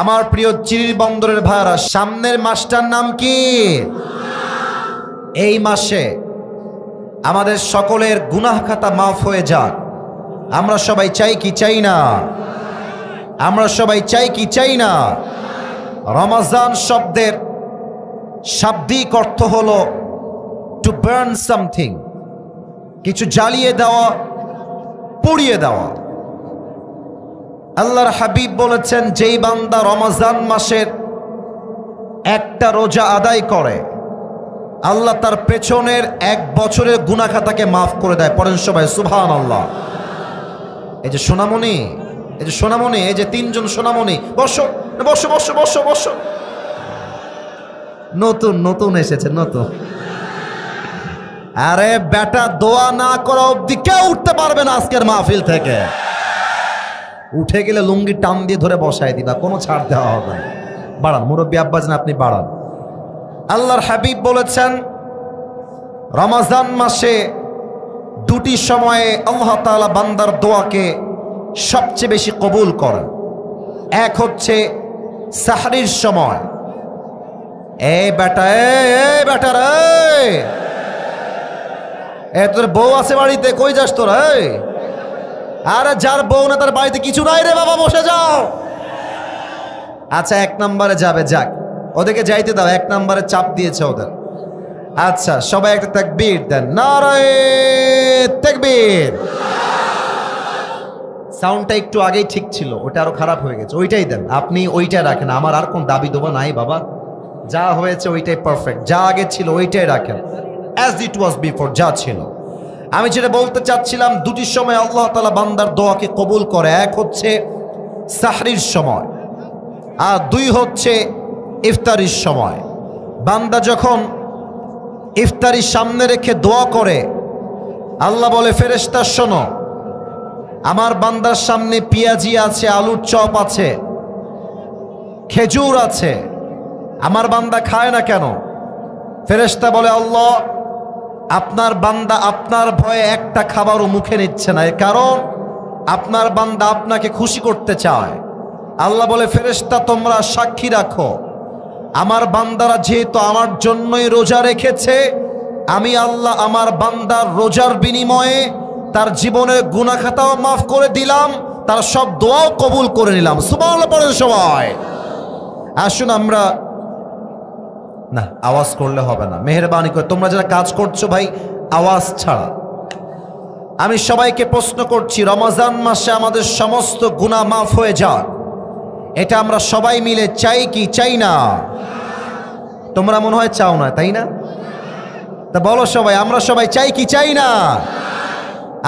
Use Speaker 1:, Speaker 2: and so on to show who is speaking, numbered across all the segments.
Speaker 1: আমার প্রিয় চিরির বন্দরের ভাইরা, সামনের মাসটার নাম কি? এই মাসে আমাদের সকলের গুনাহ খাতা মাফ হয়ে যাক। আমরা সবাই চাই কি চাই না? আমরা সবাই চাই কি চাই না? রমজান শব্দের শাব্দিক অর্থ হলো টু বার্ন সামথিং, কিছু জ্বালিয়ে দেওয়া, পুড়িয়ে দেওয়া। আল্লাহর হাবিব বলেছেন, যেই বান্দা রমজান মাসের একটা রোজা আদায় করে, আল্লাহ তার পেছনের 1 বছরের গুনাহ খাতাকে মাফ করে দেয়। পড়েন সবাই সুবহানাল্লাহ। এই যে সোনামণি, এই যে সোনামণি, এই যে 3জন সোনামণি, বসো বসো বসো বসো বসো। নতুন নতুন এসেছে, নতুন। আরে বেটা, দোয়া না করা অবধি কেউ উঠতে পারবে না আজকের মাহফিল থেকে। উঠে গেলে লুঙ্গি টান দিয়ে ধরে বসায় দিবা, কোনো ছাড় দেওয়া হবে না। বাড়ান মুরব্বী আব্বাস, না আপনি বাড়ান। আল্লাহর হাবিব বলেছেন, রমজান মাসে 2টি সময়ে আল্লাহ তাআলা বান্দার দোয়াকে সবচেয়ে বেশি কবুল করেন। এক হচ্ছে সাহরির সময়। এই বেটা, এই বেটা রে, তোর বউ আছে বাড়িতে, কই যাস তোরা? আরে যার বউ না তার বাড়িতে কিছু নাই রে বাবা, বসে যাও। আচ্ছা, 1 নম্বরে যাবে, যাক, ওদেরকে যাইতে দাও। 1 নম্বরে চাপ দিয়েছে ওদের। আচ্ছা, সবাই একটা তাকবীর দেন, নারায়ে তাকবীর। সাউন্ডটা একটু আগেই ঠিক ছিল, ওটা আরো খারাপ হয়ে গেছে, ওইটাই দেন। আপনি ওইটা রাখেন, আমার আর কোন দাবি দেবো নাই বাবা। যা হয়েছে ওইটাই পারফেক্ট, যা আগে ছিল ওইটাই রাখেন, অ্যাজ ইট ওয়াজ বিফোর, যা ছিল। আমি যেটা বলতে চাচ্ছিলাম, 2টি সময় আল্লাহ তাআলা বান্দার দোয়াকে কবুল করে। এক হচ্ছে সাহরির সময়, আর 2 হচ্ছে ইফতারির সময়। বান্দা যখন ইফতারি সামনে রেখে দোয়া করে, আল্লাহ বলে, ফেরেশতা শোনো, আমার বান্দার সামনে পেঁয়াজি আছে, আলুর চপ আছে, খেজুর আছে, আমার বান্দা খায় না কেন? ফেরেশতা বলে, আল্লাহ, আপনার বান্দা আপনার ভয়ে একটা খাবারও মুখে নিচ্ছে না, এর কারণ আপনার বান্দা আপনাকে খুশি করতে চায়। আল্লাহ বলে, ফেরেশতা তোমরা সাক্ষী রাখো, আমার বান্দারা যেহেতু আমার জন্যই রোজা রেখেছে, আমি আল্লাহ আমার বান্দার রোজার বিনিময়ে তার জীবনের গুনাহ খাতাও মাফ করে দিলাম, তার সব দোয়াও কবুল করে নিলাম। সুবহানাল্লাহ পড়েন সবাই। আসুন আমরা, না আওয়াজ করলে হবে না, মেহেরবানি করে তোমরা যারা কাজ করছো ভাই, আওয়াজ ছাড়া। আমি সবাইকে প্রশ্ন করছি, রমজান মাসে আমাদের সমস্ত গুনাহ মাফ হয়ে যাক, এটা আমরা সবাই মিলে চাই কি চাই না? তোমরা মনে হয় চাও না, তাই না? তা বলো সবাই, আমরা সবাই চাই কি চাই না?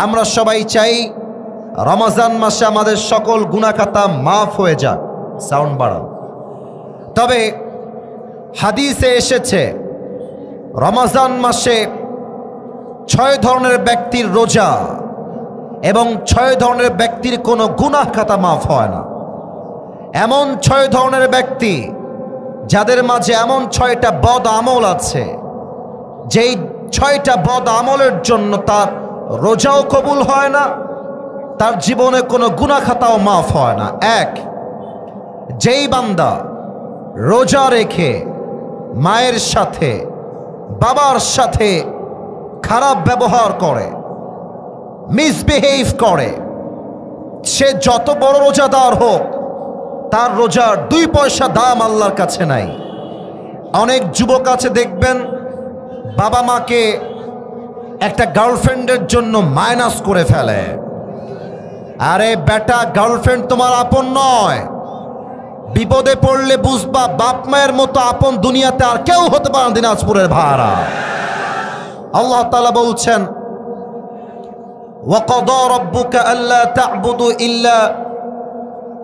Speaker 1: আমরা সবাই চাই রমজান মাসে আমাদের সকল গুনাহ খাতা মাফ হয়ে যাক। সাউন্ড বাড়াও। তবে হাদিসে এসেছে, রমজান মাসে 6 ধরনের ব্যক্তির রোজা এবং 6 ধরনের ব্যক্তির কোনো গুনাহ খাতা মাফ হয় না। এমন 6 ধরনের ব্যক্তি যাদের মাঝে এমন 6টা বদ আমল আছে, যেই 6টা বদ আমলের জন্য তার রোজাও কবুল হয় না, তার জীবনে কোনো গুনাহ খাতাও মাফ হয় না। 1, যেই বান্দা রোজা রেখে মায়ের সাথে, বাবার সাথে খারাপ ব্যবহার করে, মিসবিহেভ করে, সে যত বড় রোজাদার হোক, তার রোজার 2 পয়সা দাম আল্লাহর কাছে নাই। অনেক যুবক আছে দেখবেন, বাবা মাকে একটা গার্লফ্রেন্ডের জন্য মাইনাস করে ফেলে। আরে বেটা, গার্লফ্রেন্ড তোমার আপন নয়। বিপদে পড়লে বুঝবা, বাপ মায়ের মতো আপন দুনিয়াতে আর কেউ হতে পারে না। দিনাজপুরের ভাড়া আল্লাহ তাআলা বলছেন, ওয়াকাদা রাব্বুকা আল্লা তা'বুদু ইল্লা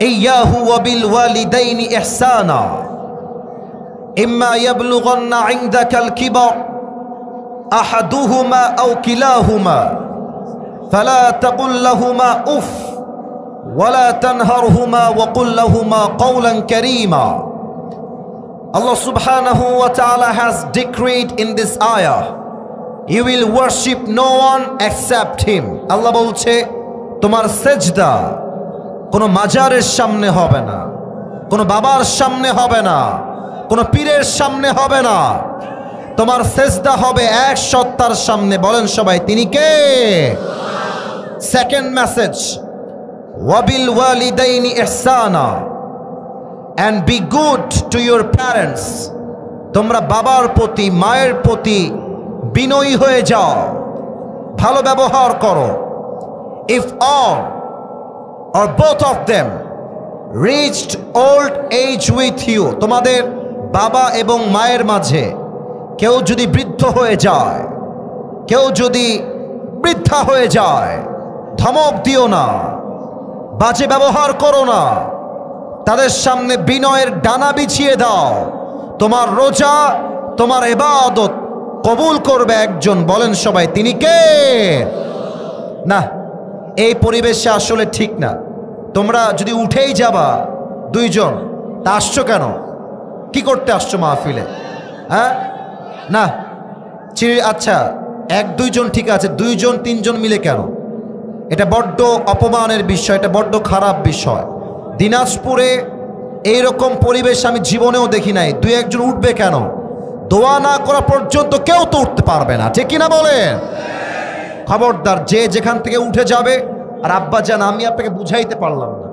Speaker 1: ইয়্যাহু ওয়া বিল ওয়ালিদাইনি ইহসানা ইম্মা ইয়াবলুগান্না ইনদাকাল কিবার আহাদুহুমা আও কিলাহুমা ফালা তাকুল লাহুমা উফ ওয়ালা তানহারহুমা ওয়াকুল লাহুমা কওলান কারীমা। Allah subhanahu wa ta'ala has decreed in this ayah, you will worship no one except him. আল্লাহ বলছে, তোমার সেজদা কোনো মাজারের সামনে হবে না, কোনো বাবার সামনে হবে না, কোনো পীরের সামনে হবে না। তোমার সেজদা হবে এক সত্তার সামনে। বলেন সবাই, তিনি কে? সেকেন্ড মেসেজ, ওয়াবিল ওয়ালিদাইনি ইহসানা, and be good to your parents. তোমরা বাবার প্রতি মায়ের প্রতি বিনয়ী হয়ে যাও, ভালো ব্যবহার করো। If all or both of them reached old age with you, তোমাদের বাবা এবং মায়ের মাঝে কেউ যদি বৃদ্ধ হয়ে যায়, কেউ যদি বৃদ্ধা হয়ে যায়, ধমক দিও না, বাজে ব্যবহার করো না, তাদের সামনে বিনয়ের ডানা বিছিয়ে দাও। তোমার রোজা, তোমার ইবাদত কবুল করবে একজন। বলেন সবাই, তিনি কে? না, এই পরিবেশে আসলে ঠিক না। তোমরা যদি উঠেই যাবা দুইজন, তা আসছো কেন? কি করতে আসছো মাহফিলে? হ্যাঁ না, আচ্ছা এক দুইজন ঠিক আছে, দুইজন তিনজন মিলে কেন? এটা বড্ড অপমানের বিষয়, এটা বড্ড খারাপ বিষয়। দিনাজপুরে এইরকম পরিবেশ আমি জীবনেও দেখি নাই। দুই একজন উঠবে কেন? দোয়া না করা পর্যন্ত কেউ তো উঠতে পারবে না, ঠিক কিনা বলেন? খবরদার, যে যেখান থেকে উঠে যাবে। আর আব্বা জান, আমি আপনাকে বুঝাইতে পারলাম না,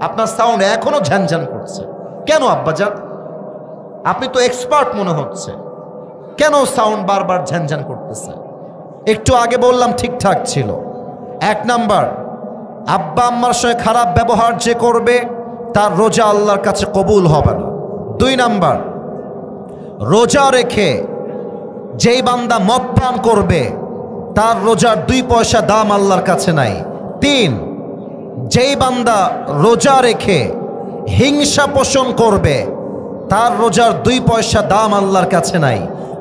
Speaker 1: আপনার সাউন্ড এখনো ঝ্যানঝ্যান করছে কেন? আব্বা জান, আপনি তো এক্সপার্ট মনে হচ্ছে, কেন সাউন্ড বারবার ঝ্যানঝ্যান করতেছে? একটু আগে বললাম ঠিকঠাক ছিল। এক নাম্বার, আব্বা আম্মার সঙ্গে খারাপ ব্যবহার যে করবে তার রোজা আল্লাহর কাছে কবুল হবে না। দুই নাম্বার, রোজা রেখে যেই বান্দা মদ পান করবে তার রোজার 2 পয়সা দাম আল্লাহর কাছে নাই। তিন, যেই বান্দা রোজা রেখে হিংসা পোষণ করবে তার রোজার 2 পয়সা দাম আল্লাহর কাছে নাই।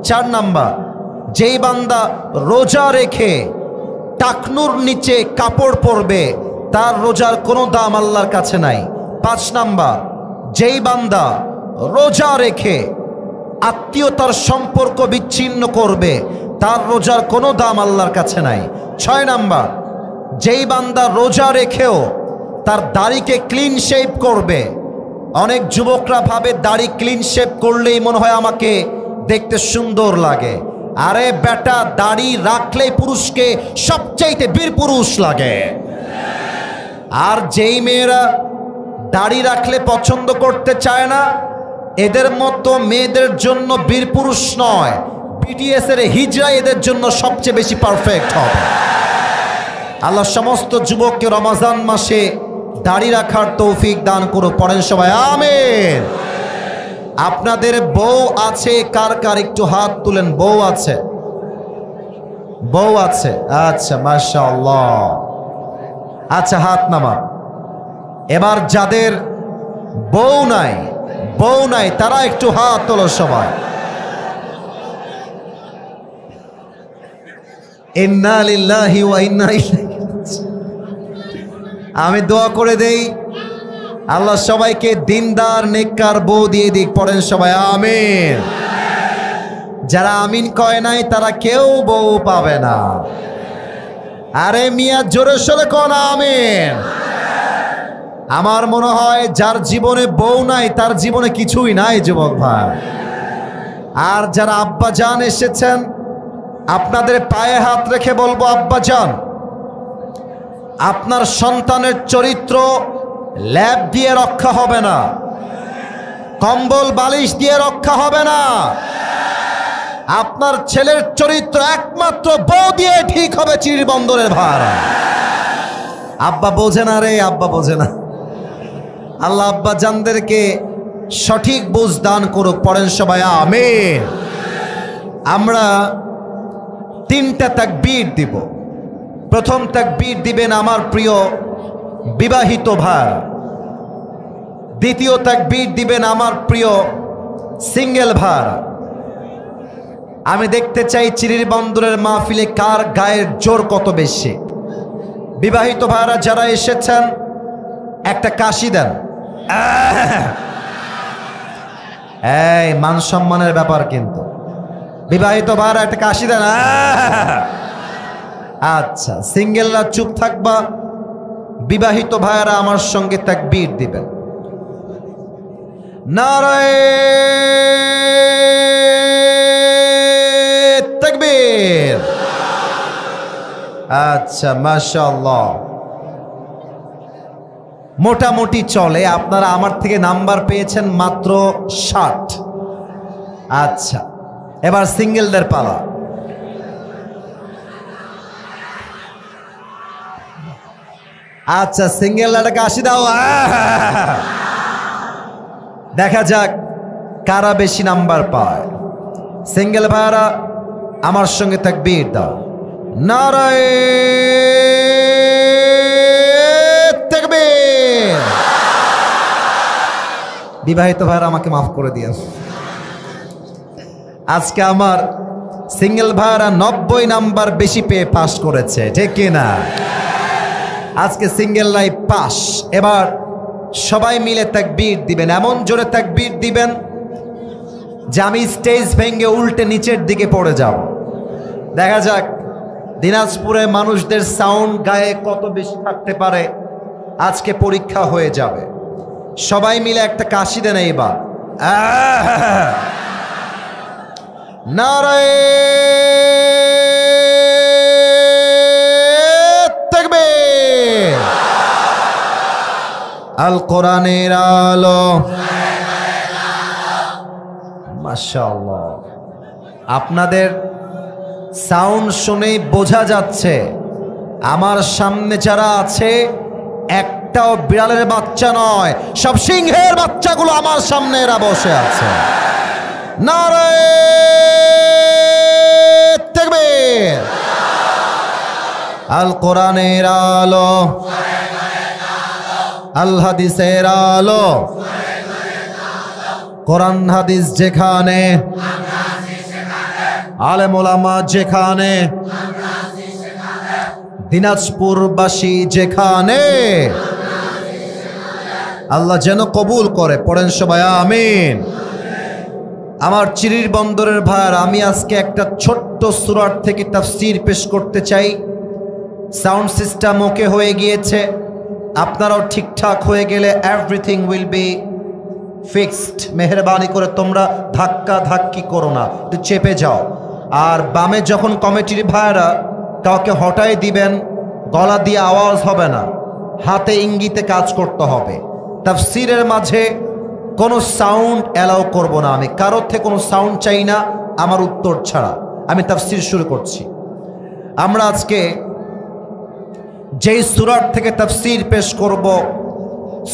Speaker 1: 4 নাম্বার, যেই বান্দা রোজা রেখে টাকনুর নিচে কাপড় পরবে তার রোজার কোনো দাম আল্লাহর কাছে নাই। 5 নাম্বার, যেই বান্দা রোজা রেখে আত্মীয়তার সম্পর্ক বিচ্ছিন্ন করবে তার রোজার কোনো দাম আল্লাহর কাছে নাই। 6 নাম্বার, যেই বান্দা রোজা রেখেও তার দাড়িকে ক্লিন শেভ করবে। অনেক যুবকরা ভাবে দাড়ি ক্লিন শেভ করলেই মনে হয় আমাকে দেখতে সুন্দর লাগে। আরে বেটা, দাড়ি রাখলেই পুরুষকে সবচাইতে বীর পুরুষ লাগে। আর যেই মেয়েরা দাড়ি রাখলে পছন্দ করতে চায় না, এদের মতো মেয়েদের জন্য বীর পুরুষ নয়, বিটিএস এর হিজড়া এদের জন্য সবচেয়ে বেশি পারফেক্ট হবে। আল্লাহ সমস্ত যুবককে রমজান মাসে দাড়ি রাখার তৌফিক দান করুক। পড়েন সবাই আমিন। আপনাদের বউ আছে কার কার? একটু হাত তুলেন। বউ আছে? বউ আছে, আচ্ছা মাশাআল্লাহ। আচ্ছা, হাত নামান। এবার যাদের বউ নাই তারা একটু হাত তোলো সবাই। ইন্না লিল্লাহি ওয়া ইন্না ইলাইহি। আমি দোয়া করে দেই আল্লাহ সবাইকে দিনদার নেককার বউ দিয়ে দিক। পড়েন সবাই আমিন। যারা আমিন কয় নাই তারা কেউ বউ পাবে না। আরে মিয়া, জোরে সোরে কোন আমিন। আমার মনে হয় যার জীবনে বউ নাই তার জীবনে কিছুই নাই যুবক ভাই। আর যারা আব্বা জান এসেছেন, আপনাদের পায়ে হাত রেখে বলবো, আব্বা জান, আপনার সন্তানের চরিত্র ল্যাব দিয়ে রক্ষা হবে না, কম্বল বালিশ দিয়ে রক্ষা হবে না। আপনার ছেলের চরিত্র একমাত্র বউ দিয়ে ঠিক হবে। চিরবন্দরের ভাড়া। আব্বা বোঝে না রে, আব্বা বোঝে না। আল্লাহ আব্বা জানদেরকে সঠিক বুঝ দান করুক। পড়েন সবাই আমিন। আমরা 3টা তাকবীর দিব। প্রথম তাকবীর দিবেন আমার প্রিয় বিবাহিত ভাই। দ্বিতীয় তাকবীর দিবেন আমার প্রিয় সিঙ্গেল ভাই। আমি দেখতে চাই চিরিরবন্দরের মাহফিলে কার গায়ের জোর কত বেশি। বিবাহিত ভাইরা যারা এসেছেন একটা কাশি দেন। এই মান সম্মানের ব্যাপার কিন্তু। বিবাহিত ভাইরা একটা কাশি দেন। আচ্ছা, সিঙ্গেলরা চুপ থাকবা। বিবাহিত ভাইরা আমার সঙ্গে তাকবীর দিবেন। নারায়ে তাকবীর। আচ্ছা, মাশাআল্লাহ, মোটামুটি চলে। আপনারা আমার থেকে নাম্বার পেয়েছেন মাত্র 60। আচ্ছা, এবার সিঙ্গেলদের পালা। আচ্ছা, সিঙ্গেলটাকে 80 দাও। দেখা যাক কারা বেশি নাম্বার পায়। সিঙ্গেল ভাইরা আমার সঙ্গে তাকবীর দাও। নারায়ে তাকবীর। বিবাহিত ভাইরা আমাকে মাফ করে দিয়েন। আজকে আমার সিঙ্গেল ভাইরা 90 নাম্বার বেশি পেয়ে পাস করেছে, ঠিক কিনা? আজকে সিঙ্গেল লাইফ পাস। এবার সবাই মিলে তাকবীর দিবেন, এমন জোরে তাকবীর দিবেন যে আমি স্টেজ ভেঙে উল্টে নিচের দিকে পড়ে যাব। দেখা যাক দিনাজপুরে মানুষদের সাউন্ড গায়ে কত বেশি থাকতে পারে। আজকে পরীক্ষা হয়ে যাবে। সবাই মিলে একটা কাশি দেন এইবার। নারায়ে তাকবীর। আল কোরআনের আলো। মাশাআল্লাহ, আপনাদের সাউন্ড শুনেই বোঝা যাচ্ছে আমার সামনে যারা আছে একটাও বিড়ালের বাচ্চা নয়, সব সিংহের বাচ্চাগুলো আমার সামনে এরা বসে আছে। নারায়ে তাকবীর। আল কোরআনের আলো, আল হাদিসের আলো। কোরআন হাদিস যেখানে, আলেম ওলামা যেখানে, দিনাজপুরবাসী যেখানে, আল্লাহ যেন কবুল করে। পড়েন সবাই আমিন। আমার চিরির বন্দরের ভাইয়ার, আমি আজকে একটা ছোট্ট সূরা থেকে তাফসীর পেশ করতে চাই। সাউন্ড সিস্টেম ওকে হয়ে গিয়েছে, আপনারাও ঠিকঠাক হয়ে গেলে এভরিথিং উইল বি ফিক্সড। মেহরবানি করে তোমরা ধাক্কা ধাক্কি করো না, একটু চেপে যাও। আর বামে যখন কমিটির ভাইয়ারা কাউকে হটাই দিবেন, গলা দিয়ে আওয়াজ হবে না, হাতে ইঙ্গিতে কাজ করতে হবে। তাফসীরের মাঝে কোনো সাউন্ড অ্যালাউ করব না আমি, কারোর থেকে কোনো সাউন্ড চাই না আমার উত্তর ছাড়া। আমি তাফসীর শুরু করছি। আমরা আজকে যেই সূরা থেকে তাফসীর পেশ করব,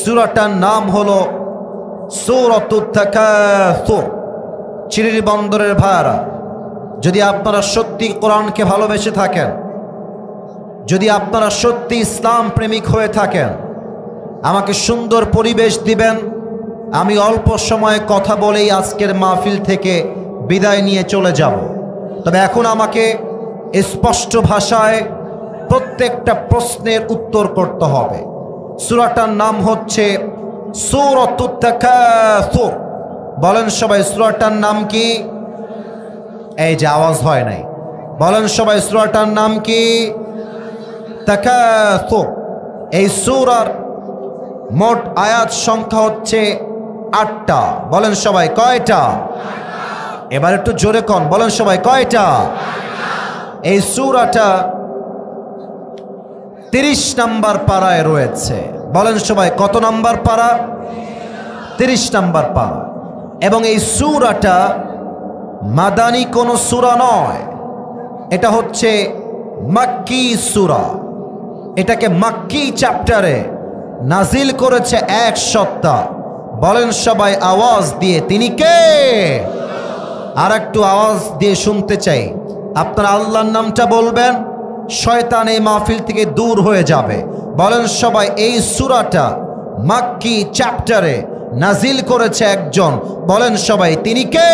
Speaker 1: সূরাটার নাম হলো সূরাতুত তাকাসুর। চিরির বন্দরের ভাইয়ারা, যদি আপনারা সত্যি কোরআনকে ভালোবেসে থাকেন, যদি আপনারা সত্যি ইসলাম প্রেমিক হয়ে থাকেন, আমাকে সুন্দর পরিবেশ দিবেন। আমি অল্প সময়ে কথা বলেই আজকের মাহফিল থেকে বিদায় নিয়ে চলে যাব। তবে এখন আমাকে স্পষ্ট ভাষায় প্রত্যেকটা প্রশ্নের উত্তর করতে হবে। সূরাটার নাম হচ্ছে সূরাতুত তাকাসুর। বলেন সবাই সূরাটার নাম কি? এই যে আওয়াজ হয় নাই, বলেন সবাই সূরাটার নাম কি? তাকাসুর। এই সূরার মোট আয়াত সংখ্যা হচ্ছে 8টা। বলেন সবাই কয়টা? এবার একটু জোরে কন, বলেন সবাই কয়টা? এই সূরাটা 30 নাম্বার পারায় রয়েছে। বলেন সবাই কত নাম্বার পারা? 30 নাম্বার পারা। এবং এই সূরাটা মাদানী কোনো সূরা নয়, এটা হচ্ছে মাক্কি সূরা। এটাকে মাক্কি চ্যাপ্টারে নাজিল করেছে এক সপ্তাহ। বলেন সবাই আওয়াজ দিয়ে, তিনি কে? আর একটু আওয়াজ দিয়ে শুনতে চাই। আপনারা আল্লাহর নামটা বলবেন, শয়তান এই মাহফিল থেকে দূর হয়ে যাবে। বলেন সবাই এই সূরাটা মাক্কি চ্যাপ্টারে নাজিল করেছে একজন। বলেন সবাই তিনি কে?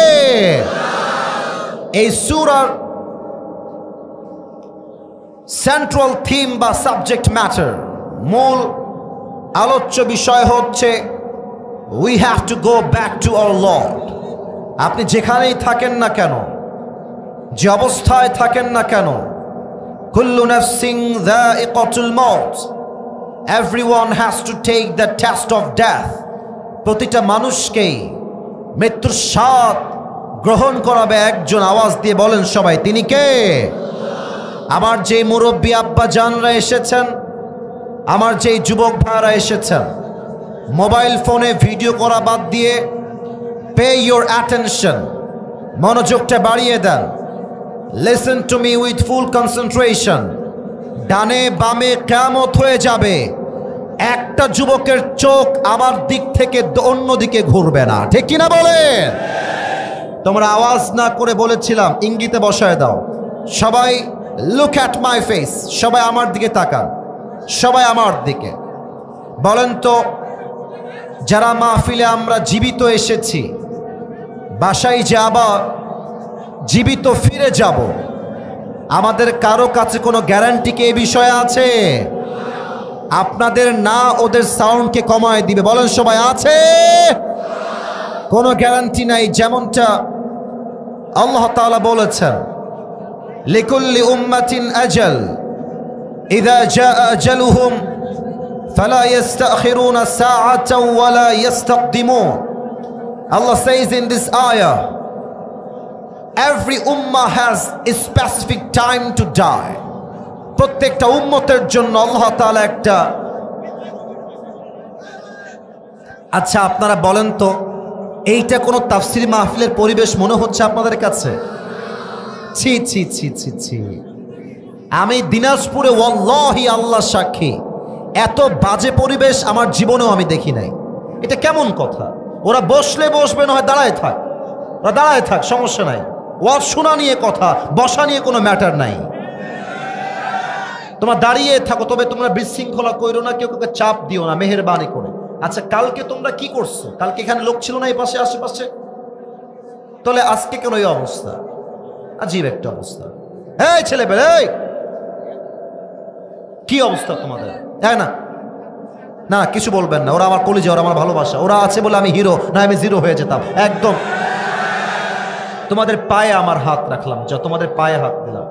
Speaker 1: এই সূরার সেন্ট্রাল থিম বা সাবজেক্ট ম্যাটার, মূল আলোচ্য বিষয় হচ্ছে we have to go back to our Lord. আপনি যেখানেই থাকেন না কেন, যে অবস্থায় থাকেন না কেন, কুল্লু নাফসিন যায়িকাতুল মাউত, everyone has to take the test of death. প্রতিটা মানুষকেই মৃত্যুর স্বাদ গ্রহণ করাবে একজন। আওয়াজ দিয়ে বলেন সবাই, তিনি কে? আমার যেই মুরব্বী আব্বা জানরা এসেছেন, আমার যেই যুবক ভাইরা এসেছেন, মোবাইল ফোনে ভিডিও করা বাদ দিয়ে পে ইউর অ্যাটেনশন, মনোযোগটা বাড়িয়ে দেন। Listen to me with full concentration. ডানে বামে কিয়ামত হয়ে যাবে, একটা যুবকের চোখ আমার দিক থেকে অন্য দিকে ঘুরবে না, ঠিক কিনা বলেন? তোমরা আওয়াজ না করে বলেছিলাম ইঙ্গিতে বসায় দাও। সবাই লুক অ্যাট মাই ফেস, সবাই আমার দিকে তাকান, সবাই আমার দিকে। বলেন তো, যারা মাহফিলে আমরা জীবিত এসেছি, বাসায় যে আবার জীবিত ফিরে যাব, আমাদের কারো কাছে কোনো গ্যারান্টি কি এই বিষয়ে আছে? আপনাদের না ওদের সাউন্ডকে কমায় দিবে, বলেন সবাই আছে? কোনো গ্যারান্টি নাই। যেমনটা আল্লাহ তাআলা বলেছেন, লিকুল্লি উম্মাতিন আজাল ইযা জাআ আজালুহুম ফালা ইস্তাখিরুনা সাআতাও ওয়ালা ইস্তাকদিমুন। Allah says in this ayah, every ummah has a specific time to die. প্রত্যেকটা উম্মতের জন্য আল্লাহ তাআলা একটা। আচ্ছা আপনারা বলেন তো, এইটা কোনো তাফসীর মাহফিলের পরিবেশ মনে হচ্ছে আপনাদের কাছে? ছি ছি ছি ছি ছি। আমি দিনাজপুরে ওয়াল্লাহি আল্লাহ সাক্ষী, এত বাজে পরিবেশ আমার জীবনেও আমি দেখি নাই। এটা কেমন কথা? ওরা বসলে বসবে, না হয় দাঁড়ায় থাক, ওরা দাঁড়ায় থাক, সমস্যা নাই। ওয়াজ শোনা নিয়ে কথা, বসা নিয়ে কোনো ম্যাটার নাই। তোমরা দাঁড়িয়ে থাকো, তবে তোমরা বিশৃঙ্খলা করো না, কেউ কাউকে চাপ দিও না, মেহেরবানি করে। আচ্ছা কালকে তোমরা কি করছো? কালকে এখানে লোক ছিল না এই পাশে আশেপাশে? তাহলে আজকে কেন এই অবস্থা? আজীব একটা অবস্থা। এই ছেলেপেলে, এই কি অবস্থা তোমাদের? হ্যাঁ না না, কিছু বলবেন না। ওরা আমার কলিজা, ওরা আমার ভালোবাসা, ওরা আছে বলে আমি হিরো, না আমি জিরো হয়ে যেতাম একদম। তোমাদের পায়ে আমার হাত রাখলাম, যা তোমাদের পায়ে হাত দিলাম।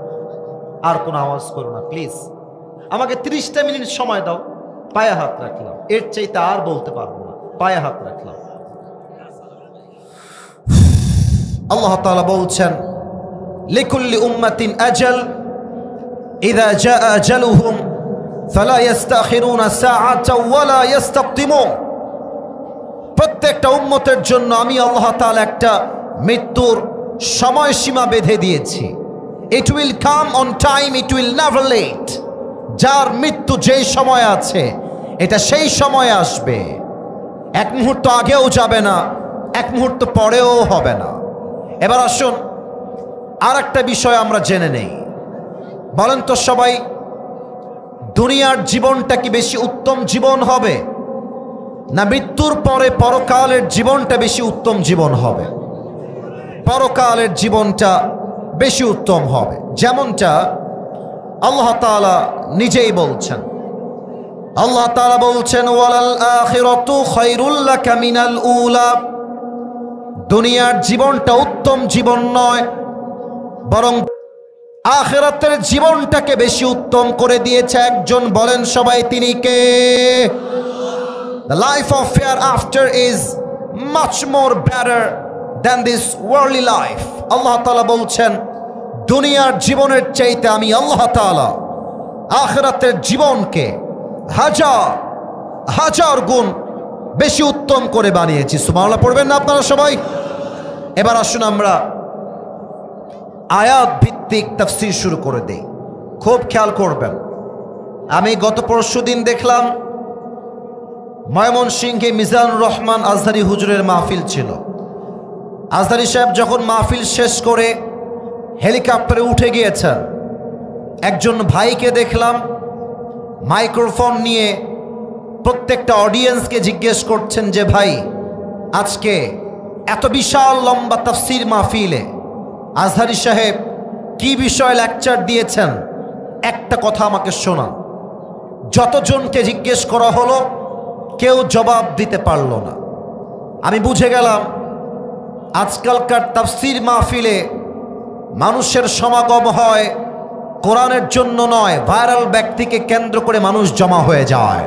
Speaker 1: আর কোনো আওয়াজ করো না প্লিজ। আমাকে 30টা মিনিট সময় দাও, পায়ে হাত রাখলাম, এর চাইতে আর বলতে পারবো না, পায়ে হাত রাখলাম। আল্লাহ তাআলা বলছেন, লিকুল্লি উম্মাতিন আজাল ইযা জাআ আজালুহুম ফালা ইস্তাখিরুনা সাআতাও ওয়ালা ইস্তাকদিমুন। প্রত্যেকটা উম্মতের জন্য আমি আল্লাহ তাআলা একটা মৃত্যুর সময়সীমা বেঁধে দিয়েছি। It will come on time, it will never late. যার মৃত্যু যেই সময় আছে, এটা সেই সময় আসবে। এক মুহূর্ত আগেও যাবে না, এক মুহূর্ত পরেও হবে না। এবার আসুন আর একটা বিষয় আমরা জেনে নেই। বলেন তো সবাই, দুনিয়ার জীবনটা কি বেশি উত্তম জীবন হবে, না মৃত্যুর পরে পরকালের জীবনটা বেশি উত্তম জীবন হবে? পরকালের জীবনটা বেশি উত্তম হবে। যেমনটা আল্লাহ তাআলা নিজেই বলছেন। আল্লাহ তাআলা বলছেন, ওয়ালাল আখিরাতু খায়রুল লাকা মিনাল উলা। দুনিয়ার জীবনটা উত্তম জীবন নয়, বরং আখিরাতের জীবনটাকে বেশি উত্তম করে দিয়েছে একজন। বলেন সবাই, তিনি কে? The life of hereafter is much more better than this worldly life. আল্লাহ তাআলা বলছেন, দুনিয়ার জীবনের চাইতে আমি আল্লাহ তাআলা আখিরাতের জীবনকে হাজার হাজার গুণ বেশি উত্তম করে বানিয়েছি। সুবহানাল্লাহ পড়বেন না আপনারা সবাই? এবার আসুন আমরা আয়াত ভিত্তিক তাফসীর শুরু করে দেই। খুব খেয়াল করবেন। আমি গত পরশুদিন দেখলাম ময়মনসিংহে মিজানুর রহমান আজহারি হুজুরের মাহফিল ছিল। আজহারি সাহেব যখন মাহফিল শেষ করে হেলিকপ্টারে উঠে গিয়েছেন, একজন ভাইকে দেখলাম মাইক্রোফোন নিয়ে প্রত্যেকটা অডিয়েন্সকে জিজ্ঞেস করছেন যে, ভাই আজকে এত বিশাল লম্বা তাফসীর মাহফিলে আজহারি সাহেব কি বিষয়ে লেকচার দিয়েছেন, একটা কথা আমাকে শোনান। যতজনকে জিজ্ঞেস করা হলো কেউ জবাব দিতে পারল না। আমি বুঝে গেলাম আজকালকার তাফসীর মাহফিলে মানুষের সমাগম হয় কোরআনের জন্য নয়, ভাইরাল ব্যক্তিকে কেন্দ্র করে মানুষ জমা হয়ে যায়।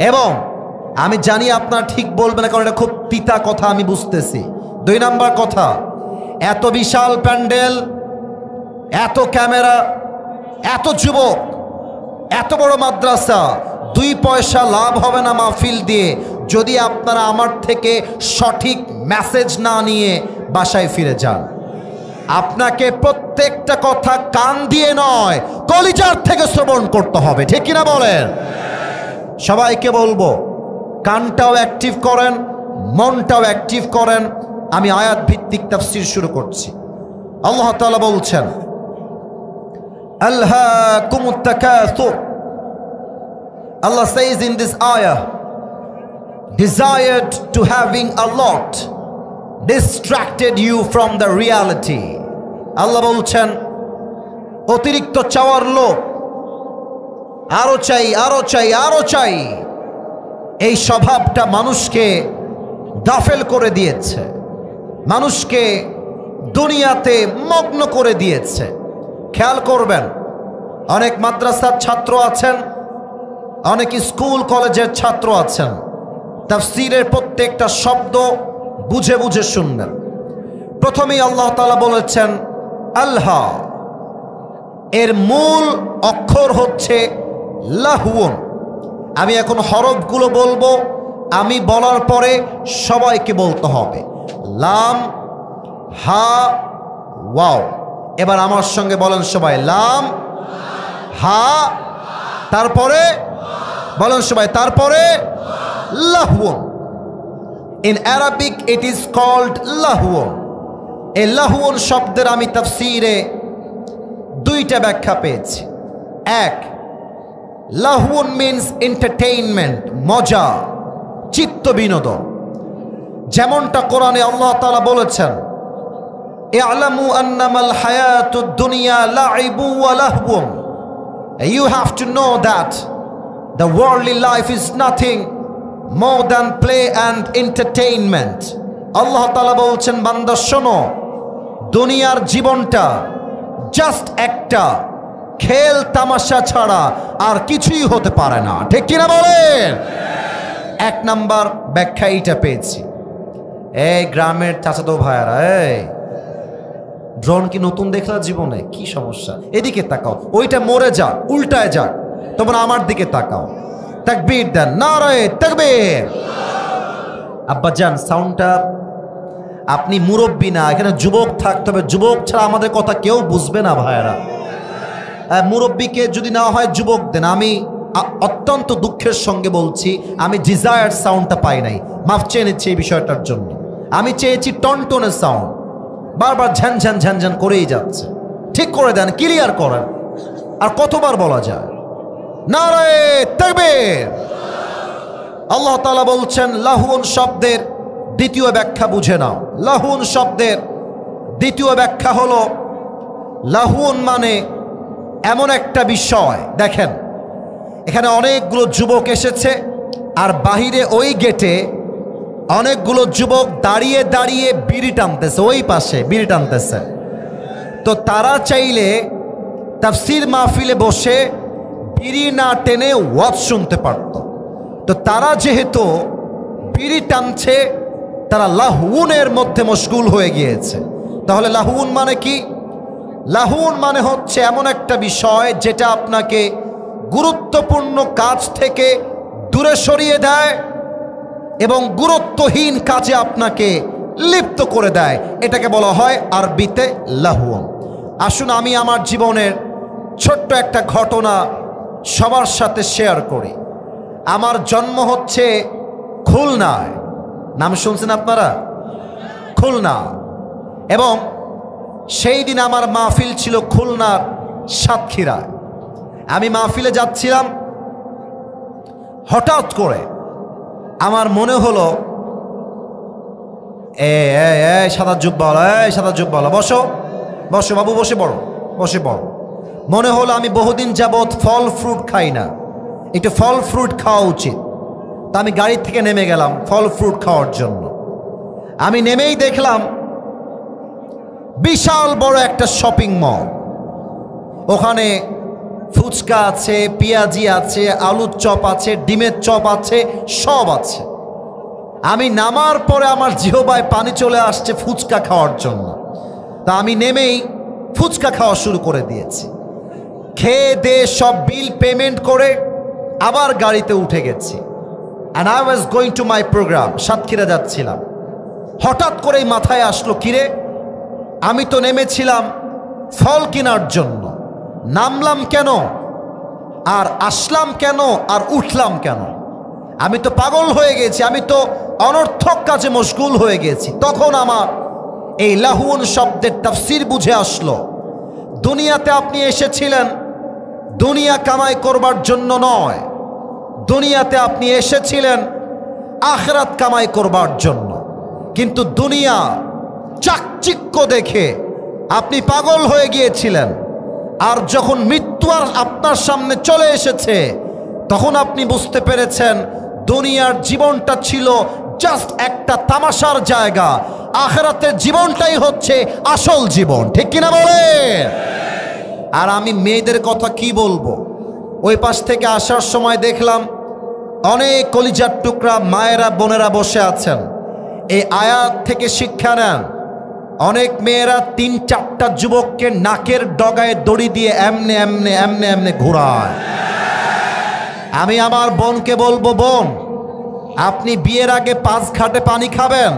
Speaker 1: এবং আমি জানি আপনারা ঠিক বলবেন না, কারণ এটা খুব তিতা কথা, আমি বুঝতেছি। 2 নাম্বার কথা, এত বিশাল প্যান্ডেল, এত ক্যামেরা, এত যুবক, এত বড় মাদ্রাসা, 2 পয়সা লাভ হবে না মাহফিল দিয়ে যদি আপনারা আমার থেকে সঠিক মেসেজ না নিয়ে বাসায় ফিরে যান। আপনাকে প্রত্যেকটা কথা কান দিয়ে নয়, কলিজার থেকে শ্রবণ করতে হবে, ঠিক কিনা বলেন? সবাইকে বলবো কানটাও অ্যাক্টিভ করেন, মনটাও অ্যাক্টিভ করেন। আমি আয়াত ভিত্তিক তাফসীর শুরু করছি। আল্লাহ তাআলা বলছেন, আলহাকুমুত তাকাসুর। Allah says in this ayah, desired to having a lot distracted you from the reality. আল্লাহ বলছেন অতিরিক্ত চাওয়ার লোভ, আরো চাই, আরো চাই, আরো চাই, এই স্বভাবটা মানুষকে গাফেল করে দিয়েছে, মানুষকে দুনিয়াতে মগ্ন করে দিয়েছে। খেয়াল করবেন, অনেক মাদ্রাসার ছাত্র আছেন, অনেক স্কুল কলেজের ছাত্র আছেন, তাফসীরের প্রত্যেকটা শব্দ বুঝে বুঝে শুনবেন। প্রথমেই আল্লাহ তাআলা বলেছেন আল্লাহ, এর মূল অক্ষর হচ্ছে লাহুন। আমি এখন হরফগুলো বলবো, আমি বলার পরে সবাইকে বলতে হবে। লাম, হা, ওয়াও। এবার আমার সঙ্গে বলেন সবাই, লাম, হা, তারপরে বলেন সবাই, তারপরে লাহুন। In Arabic it is called লাহুন। এই লাহুন শব্দের আমি তাফসীরে 2টা ব্যাখ্যা পেয়েছি। এক, লাহুন মিন্স এন্টারটেইনমেন্ট, মজা, চিত্ত বিনোদন। যেমনটা কোরআনে আল্লাহ তাআলা বলেছেন, ইআলামু আন্নামাল হায়াতুদ দুনিয়া লাইবু ওয়া লাহবুন। You have to know that the worldly life is nothing more than play and entertainment. আল্লাহ তাআলা বলছেন, বান্দা শোনো, দুনিয়ার জীবনটা জাস্ট একটা খেল তামাশা ছাড়া আর কিছুই হতে পারে না, ঠিক কিনা বলেন? 1 নাম্বার ব্যাখ্যা এইটা পেয়েছি। এই গ্রামের চাচাতো ভাইয়ারা, এই ড্রোন কি নতুন দেখলা জীবনে? কি সমস্যা? এদিকে তাকাও, ওইটা মরে যাক, উল্টায় যাক, তোমরা আমার দিকে তাকাও, তাকবীর দেন, নারায়ে তাকবীর। আব্বাজান সাউন্ডটা, আপনি মুরব্বী না, এখানে যুবক থাকতে হবে, যুবক ছাড়া আমাদের কথা কেউ বুঝবে না ভাইয়ারা। মুরব্বীকে যদি না হয় যুবক দেন। আমি অত্যন্ত দুঃখের সঙ্গে বলছি, আমি ডিজায়ার সাউন্ডটা পাই নাই, মাফ চেয়ে নিচ্ছি এই বিষয়টার জন্য। আমি চেয়েছি টনটনের সাউন্ড, বারবার ঝ্যান ঝ্যান ঝ্যান ঝ্যান করেই যাচ্ছে। ঠিক করে দেন, ক্লিয়ার করেন। আর কতবার বলা যায়? নারায়ে তাকবীর। আল্লাহ তাআলা বলছেন লাহুন শব্দের 2য় ব্যাখ্যা বুঝে নাও। লাহুন শব্দের 2য় ব্যাখ্যা হলো, লাহুন মানে এমন একটা বিষয়, দেখেন এখানে অনেকগুলো যুবক এসেছে, আর বাহিরে ওই গেটে অনেকগুলো যুবক দাঁড়িয়ে দাঁড়িয়ে বিড়ি টানতেছে, ওই পাশে বিড়ি টানতেছে। তো তারা চাইলে তাফসীর মাহফিলে বসে বিড়ি না টেনে ওয়াজ শুনতে পারত। তো তারা যেহেতু বিড়ি টানছে, তারা লাহুনের মধ্যে মশগুল হয়ে গিয়েছে। তাহলে লাহুন মানে কি? লাহুন মানে হচ্ছে এমন একটা বিষয় যেটা আপনাকে গুরুত্বপূর্ণ কাজ থেকে দূরে সরিয়ে দেয় এবং গুরুত্বহীন কাজে আপনাকে লিপ্ত করে দেয়। এটাকে বলা হয় আরবিতে লাহুন। আসুন আমি আমার জীবনের ছোট্ট একটা ঘটনা সবার সাথে শেয়ার করি। আমার জন্ম হচ্ছে খুলনায়, নাম শুনছেন আপনারা? খুলনা। এবং সেই দিন আমার মাহফিল ছিল খুলনার সাতক্ষীরায়। আমি মাহফিলে যাচ্ছিলাম, হঠাৎ করে আমার মনে হলো, সাদা জুব্বাওয়ালা, সাদা জুব্বাওয়ালা, বসো বসো বাবু, বসে পড়ো, বসে পড়ো। মনে হলো আমি বহুদিন যাবৎ ফল ফ্রুট খাই না, একটু ফল ফ্রুট খাওয়া উচিত। তা আমি গাড়ি থেকে নেমে গেলাম ফল ফ্রুট খাওয়ার জন্য। আমি নেমেই দেখলাম বিশাল বড় একটা শপিং মল, ওখানে ফুচকা আছে, পেঁয়াজি আছে, আলুর চপ আছে, ডিমের চপ আছে, সব আছে। আমি নামার পরে আমার জিহ্বায় পানি চলে আসছে ফুচকা খাওয়ার জন্য। তা আমি নেমেই ফুচকা খাওয়া শুরু করে দিয়েছি। খেয়ে দিয়ে সব বিল পেমেন্ট করে আবার গাড়িতে উঠে গেছি। And I was going to my programme. Satkhira যাচ্ছিলাম। হঠাৎ করেই মাথায় আসলো, কিরে আমি তো নেমেছিলাম ফল কেনার জন্য, নামলাম কেন আর আসলাম কেন আর উঠলাম কেন? আমি তো পাগল হয়ে গেছি, আমি তো অনর্থক কাজে মশগুল হয়ে গেছি। তখন আমার এই লাহুন শব্দের তাফসীর বুঝে আসলো। দুনিয়াতে আপনি এসেছিলেন দুনিয়া কামাই করবার জন্য নয়, দুনিয়াতে আপনি এসেছিলেন আখিরাত কামাই করবার জন্য। কিন্তু দুনিয়া চাকচিক্য দেখে আপনি পাগল হয়ে গিয়েছিলেন। আর যখন মৃত্যু আর আপনার সামনে চলে এসেছে, তখন আপনি বুঝতে পেরেছেন দুনিয়ার জীবনটা ছিল জাস্ট একটা তামাশার জায়গা, আখিরাতের জীবনটাই হচ্ছে আসল জীবন। ঠিক কিনা বলে? আর আমি মেয়েদের কথা কি বলবো, ওই পাশ থেকে আসার সময় দেখলাম অনেক কলিজার টুকরা মায়েরা বোনেরা বসে আছেন। এই আয়াত থেকে শিক্ষা নেন। অনেক মেয়েরা 3-4টা যুবককে নাকের ডগায় দড়ি দিয়ে এমনে এমনে এমনে এমনে ঘোরায়। আমি আমার বোনকে বলবো, বোন আপনি বিয়ের আগে 5 ঘাটে পানি খাবেন,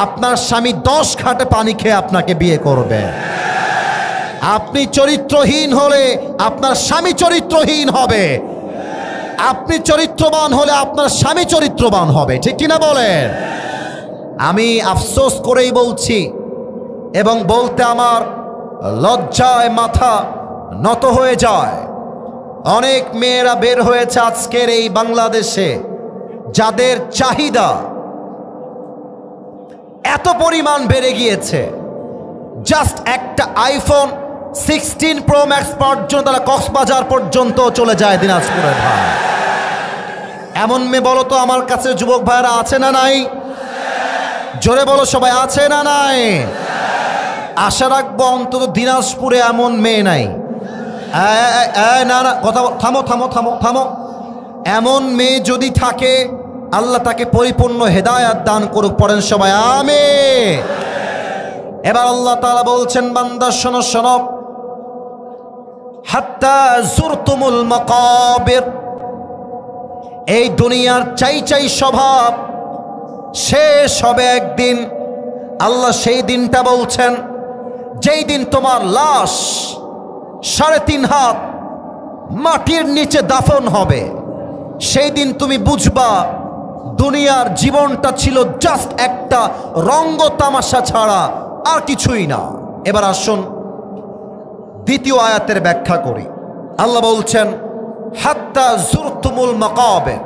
Speaker 1: আপনার স্বামী 10 ঘাটে পানি খেয়ে আপনাকে বিয়ে করবে। আপনি চরিত্রহীন হলে আপনার স্বামী চরিত্রহীন হবে, আপনি চরিত্রবান হলে আপনার স্বামী চরিত্রবান হবে। ঠিক কিনা বলেন? আমি আফসোস করেই বলছি এবং বলতে আমার লজ্জায় মাথা নত হয়ে যায়। অনেক মেয়েরা বের হয়েছে আজকের এই বাংলাদেশে, যাদের চাহিদা এত পরিমাণ বেড়ে গিয়েছে, জাস্ট একটা আইফোন 16 প্রো ম্যাক্স পর্যন্ত তারা কক্সবাজার পর্যন্ত চলে যায় দিনাজপুরের ভাই। এমন মেয়ে বলো তো আমার কাছে যুবক ভাইরা আছে না নাই? জোরে বলো সবাই, আছে না নাই? আশা রাখবো অন্তত দিনাজপুরে এমন মেয়ে নাই। না না, কথা থামো থামো থামো থামো। এমন মেয়ে যদি থাকে আল্লাহ তাকে পরিপূর্ণ হেদায়াত দান করুক। পড়েন সবাই আমিন। এবার আল্লাহ তাআলা বলছেন, বান্দা শোনো শোনো, হাত্তা জুরতুমুল মাকাবির, এই দুনিয়ার চাই চাই স্বভাব শেষ হবে একদিন। আল্লাহ সেই দিনটা বলছেন, যেই দিন তোমার লাশ 3.5 হাত মাটির নিচে দাফন হবে, সেই দিন তুমি বুঝবা দুনিয়ার জীবনটা ছিল জাস্ট একটা রঙ্গ তামাশা ছাড়া আর কিছুই না। এবার আসুন দ্বিতীয় আয়াতের ব্যাখ্যা করি। আল্লাহ বলছেন, হাত্তা জুরতুমুল মাকাবির,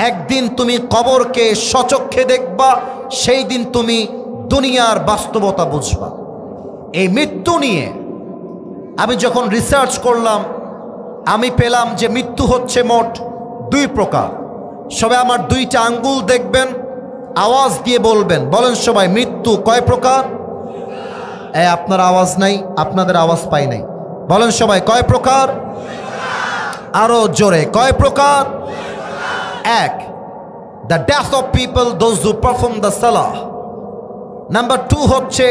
Speaker 1: একদিন তুমি কবরকে সচক্ষে দেখবা, সেই দিন তুমি দুনিয়ার বাস্তবতা বুঝবা। এই মৃত্যু নিয়ে আমি যখন রিসার্চ করলাম, আমি পেলাম যে মৃত্যু হচ্ছে মোট 2 প্রকার। সবাই আমার 2টা আঙ্গুল দেখবেন, আওয়াজ দিয়ে বলবেন। বলেন সবাই, মৃত্যু কয় প্রকার? আপনার আওয়াজ নাই, আপনাদের আওয়াজ পাই নাই। বলেন সবাই, কয় প্রকার? আরো জোরে, কয় প্রকার? 1, the death of people, those who perform the salah. Number 2 হচ্ছে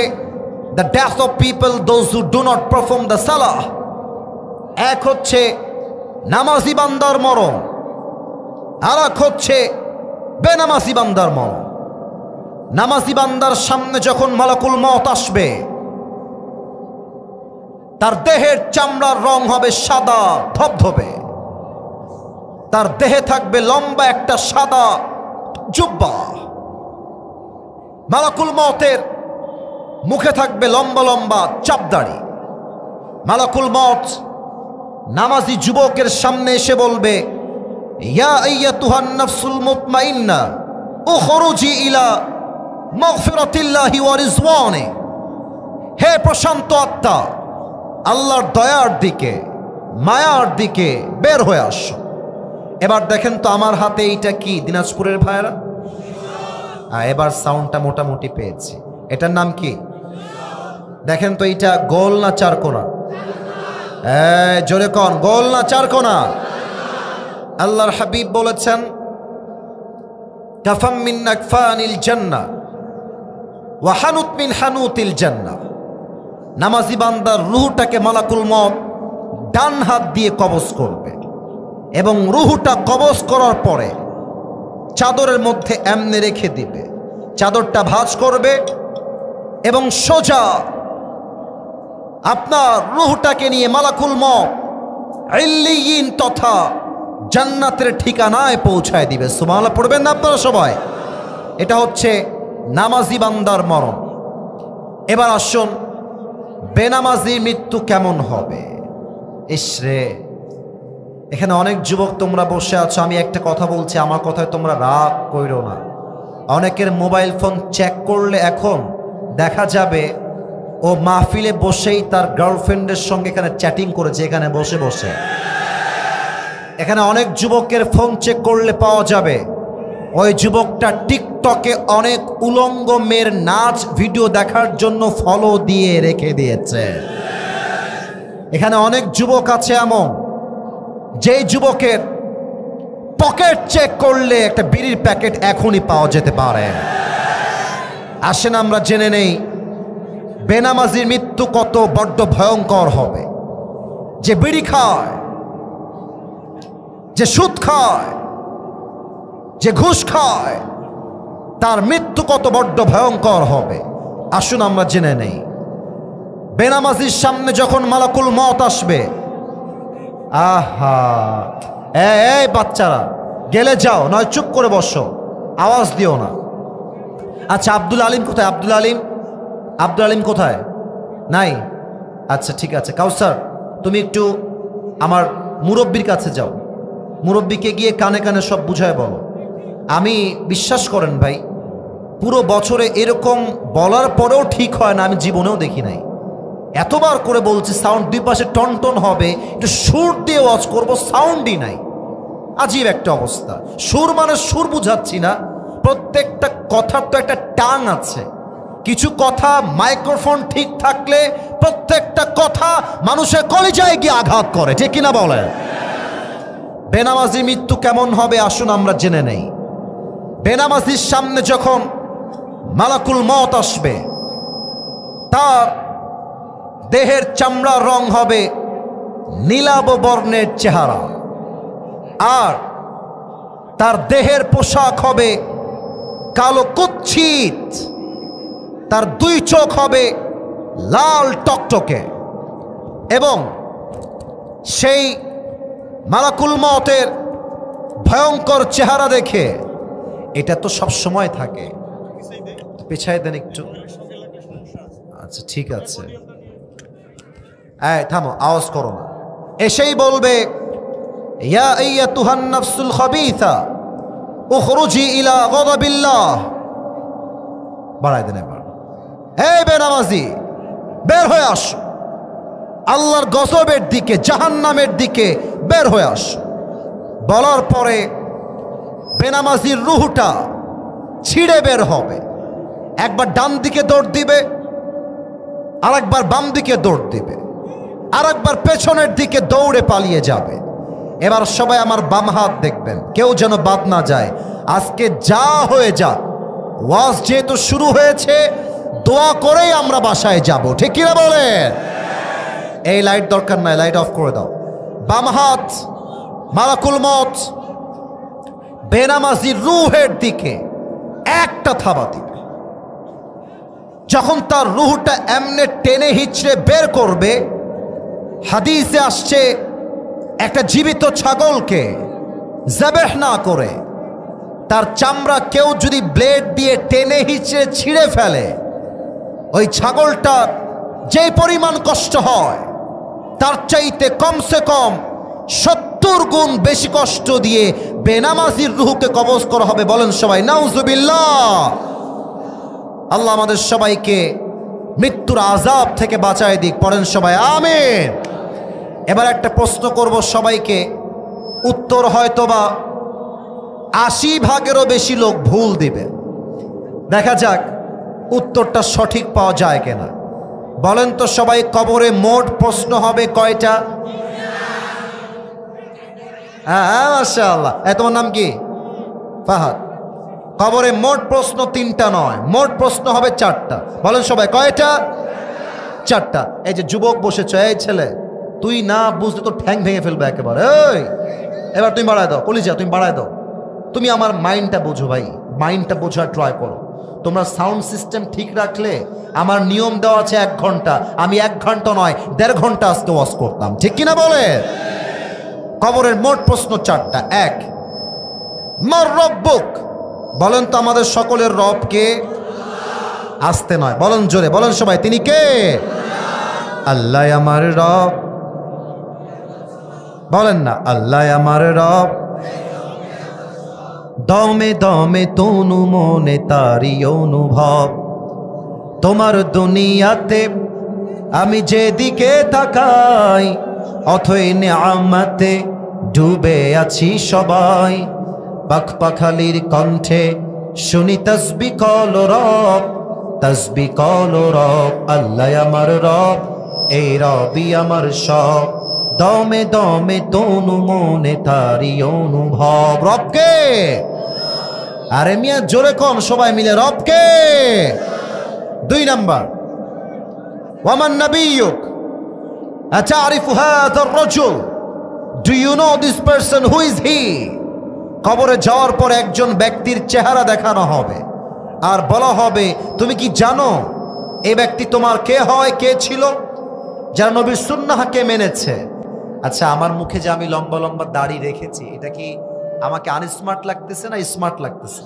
Speaker 1: the death of people, those who do not perform the salah. 1 হচ্ছে নামাজি বান্দার মরণ, আর 1 হচ্ছে বেনামাজি বান্দার মরণ। নামাজি বান্দার সামনে যখন মালাকুল মউত আসবে, তার দেহের চামড়ার রং হবে সাদা ধবধবে, তার দেহে থাকবে লম্বা একটা সাদা জুব্বা। মালাকুল মউতের মুখে থাকবে লম্বা লম্বা চাপদাড়ি। মালাকুল মউত নামাজি যুবকের সামনে এসে বলবে, ইয়া আইয়াতুহান নাফসুল মুতমাইন্না উখরুজি ইলা মাগফিরাতিল্লাহি ওয়া রিজওয়ানি, হে প্রশান্ত আত্মা, আল্লাহর দয়ার দিকে মায়ার দিকে বের হয়ে আসো। এবার দেখেন তো আমার হাতে এইটা কি দিনাজপুরের ভাইরা? এবার সাউন্ডটা মোটামুটি পেয়েছি। এটার নাম কি? দেখেন তো এইটা গোল না চারকোনা? জোরে কোন, গোল না চার কোনা? আল্লাহর হাবিব বলেছেন, কাফাম মিন আকফানিল জান্নাহ ওয়া হানুত মিন হানুতিল জান্নাহ। নামাজি বান্দার রূহটাকে মালাকুল মউত ডান হাত দিয়ে কবজ করবে এবং রূহটা কবজ করার পরে চাদরের মধ্যে এমনি রেখে দিবে, চাদরটা ভাঁজ করবে এবং সোজা আপনার রূহটাকে নিয়ে মালাকুল মউত ইল্লিয়িন তথা জান্নাতের ঠিকানায় পৌঁছায় দিবে। সুবহানাল্লাহ পড়বেন না আপনারা সবাই? এটা হচ্ছে নামাজি বান্দার মরণ। এবার আসুন, বেনামাজি মৃত্যু কেমন হবে? ইসরে, এখানে অনেক যুবক তোমরা বসে আছো, আমি একটা কথা বলছি, আমার কথায় তোমরা রাগ কইরো না। অনেকের মোবাইল ফোন চেক করলে এখন দেখা যাবে ও মাহফিলে বসেই তার গার্লফ্রেন্ডের সঙ্গে এখানে চ্যাটিং করেছে, এখানে বসে বসে। এখানে অনেক যুবকের ফোন চেক করলে পাওয়া যাবে ওই যুবকটা টিকটকে অনেক উলঙ্গ মেয়ের নাচ ভিডিও দেখার জন্য ফলো দিয়ে রেখে দিয়েছে। এখানে অনেক যুবক আছে এমন, যেই যুবকের পকেট চেক করলে একটা বিড়ির প্যাকেট এখনই পাওয়া যেতে পারে। আসেন আমরা জেনে নেই বেনামাজির মৃত্যু কত বড্ড ভয়ঙ্কর হবে। যে বিড়ি খায়, যে সুদ খায়, যে ঘুষ খায়, তার মৃত্যু কত বড্ড ভয়ঙ্কর হবে। আসুন আমরা জেনে নেই, বেনামাজির সামনে যখন মালাকুল মউত আসবে, আহা, এই বাচ্চারা গেলে যাও, নয় চুপ করে বসো, আওয়াজ দিও না। আচ্ছা, আব্দুল আলিম কোথায়? আব্দুল আলিম, আব্দুল আলিম কোথায়? নাই? আচ্ছা ঠিক আছে, কাউসার তুমি একটু আমার মুরব্বির কাছে যাও, মুরব্বিকে গিয়ে কানে কানে সব বুঝায় বলো। আমি বিশ্বাস করেন ভাই, পুরো বছরে এরকম বলার পরেও ঠিক হয় না, আমি জীবনেও দেখি নাই। এতবার করে বলছি সাউন্ড দুই পাশে টন টন হবে, একটু সুর দিয়ে ওয়াজ করবো, সাউন্ডই নাই। আজীব একটা অবস্থা। সুর মানে সুর বুঝাচ্ছি না, প্রত্যেকটা কথার তো একটা টান আছে। কিছু কথা মাইক্রোফোন ঠিক থাকলে প্রত্যেকটা কথা মানুষের কলিজায় গিয়ে আঘাত করে, ঠিক কিনা বলে? বেনামাজি মৃত্যু কেমন হবে আসুন আমরা জেনে নেই। বেনামাজির সামনে যখন মালাকুল মউত আসবে, তার দেহের চামড়ার রং হবে নীলাভ বর্ণের চেহারা, আর তার দেহের পোশাক হবে কালো কুৎসিত, তার দুই চোখ হবে লাল টকটকে, এবং সেই মালাকুল মউতের ভয়ঙ্কর চেহারা দেখে, এটা তো সব সময় থাকে, পিছাই দেন একটু। আচ্ছা ঠিক আছে, থামো, আওয়াজ করো না। এসেই বলবে, ইয়া আইয়াতুহান নাফসুল খাবিসা উখরুজি ইলা গাদাবিল্লাহ। বাড়াই দেন এবার, এই বেনামাজি বের হয়ে আসো, আল্লাহর গজবের দিকে, জাহান্নামের দিকে বের হয়ে আসো। বলার পরে বেনামাজির রূহটা ছিঁড়ে বের হবে। একবার ডান দিকে দৌড় দিবে, আরেকবার বাম দিকে দৌড় দিবে, আরেকবার পেছনের দিকে দৌড়ে পালিয়ে যাবে। এবার সবাই আমার বাম হাত দেখবেন, কেউ যেন বাদ না যায়। আজকে যা হয়ে যাক, ওয়াজ যেহেতু শুরু হয়েছে, দোয়া করেই আমরা বাসায় যাব, ঠিক কিনা বলে? এই লাইট দরকার নাই, লাইট অফ করে দাও। বাম হাত মালাকুল মউত বেনামাজির রূহের দিকে একটা থাবা দিবে। যখন তার রূহটা এমনে টেনে হিচড়ে বের করবে, হাদিসে আসছে একটা জীবিত ছাগলকে যাবেহ না করে তার চামড়া কেউ যদি ব্লেড দিয়ে টেনে হিচড়ে ছিঁড়ে ফেলে, ওই ছাগলটার যে পরিমাণ কষ্ট হয় তার চাইতে কমসে কম 70 গুণ বেশি কষ্ট দিয়ে বেনামাজির রূহকে কবজ করা হবে। বলেন সবাই নাউজুবিল্লাহ। আল্লাহ আমাদের সবাইকে মৃত্যুর আযাব থেকে বাঁচায় দিক, পড়েন সবাই আমিন। এবার একটা প্রশ্ন করব সবাইকে, উত্তর হয়তোবা 80 ভাগেরও বেশি লোক ভুল দিবে। দেখা যাক উত্তরটা সঠিক পাওয়া যায় কিনা। বলেন তো সবাই, কবরে মোট প্রশ্ন হবে কয়টা? হ্যাঁ, মাশাআল্লাহ। তোমার নাম কি? ফাহাদ। কবরে মোট প্রশ্ন 3টা নয়, মোট প্রশ্ন হবে 4টা। বলেন সবাই, কয়টা? 4টা। এই যে যুবক বসেছ, এই ছেলে, তুই না বুঝলে তো ঠ্যাং ভেঙে ফেলবে একেবারে। এই এবার তুমি বাড়ায় দাও, কলিজা তুমি বাড়ায় দাও। তুমি আমার মাইন্ডটা বোঝো ভাই, মাইন্ডটা বোঝার ট্রাই করো। তোমরা সাউন্ড সিস্টেম ঠিক রাখলে, আমার নিয়ম দেওয়া আছে 1 ঘন্টা, আমি 1 ঘন্টা নয় 1.5 ঘন্টা আজকে ওয়াজ করতাম, ঠিক কিনা বলে? কবরের মোট প্রশ্ন 4টা। 1, মার রব্বুক, বলেন তো আমাদের সকলের রব কে? আসতে নয়, বলেন জোরে, বলেন সবাই, তিনি কে? আল্লাহ আমার রব। বলেন না, আল্লাহ আমার রব। দমে দমে তনু মনে তারি অনুভব। তোমার দুনিয়াতে আমি যেদিকে তাকাই, অথই নিয়ামতে ডুবে আছি সবাই। পাখপাখালির কণ্ঠে শুনি তসবিহ কল রব, তসবিহ কল রব। আল্লাহ আমার রব, এই রবি আমার সব। দমে দমে তনু মনে তারি অনুভব। রবকে? আরে মিয়া জোরে কোন সবাই মিলে, রবকে? 2 নাম্বার, ওয়ামান নাবিয়ুক আতারিফু হাযার রাজুল, do you know this person, who is he? কবরে যাওয়ার পর একজন ব্যক্তির চেহারা দেখানো হবে আর বলা হবে, তুমি কি জানো এই ব্যক্তি তোমার কে হয়, কে ছিল? যারা নবীর সুন্নাহকে মেনেছে। আচ্ছা, আমার মুখে যে আমি লম্বা লম্বা দাড়ি রেখেছি, এটা কি আমাকে আনস্মার্ট লাগতেছে না স্মার্ট লাগতেছে?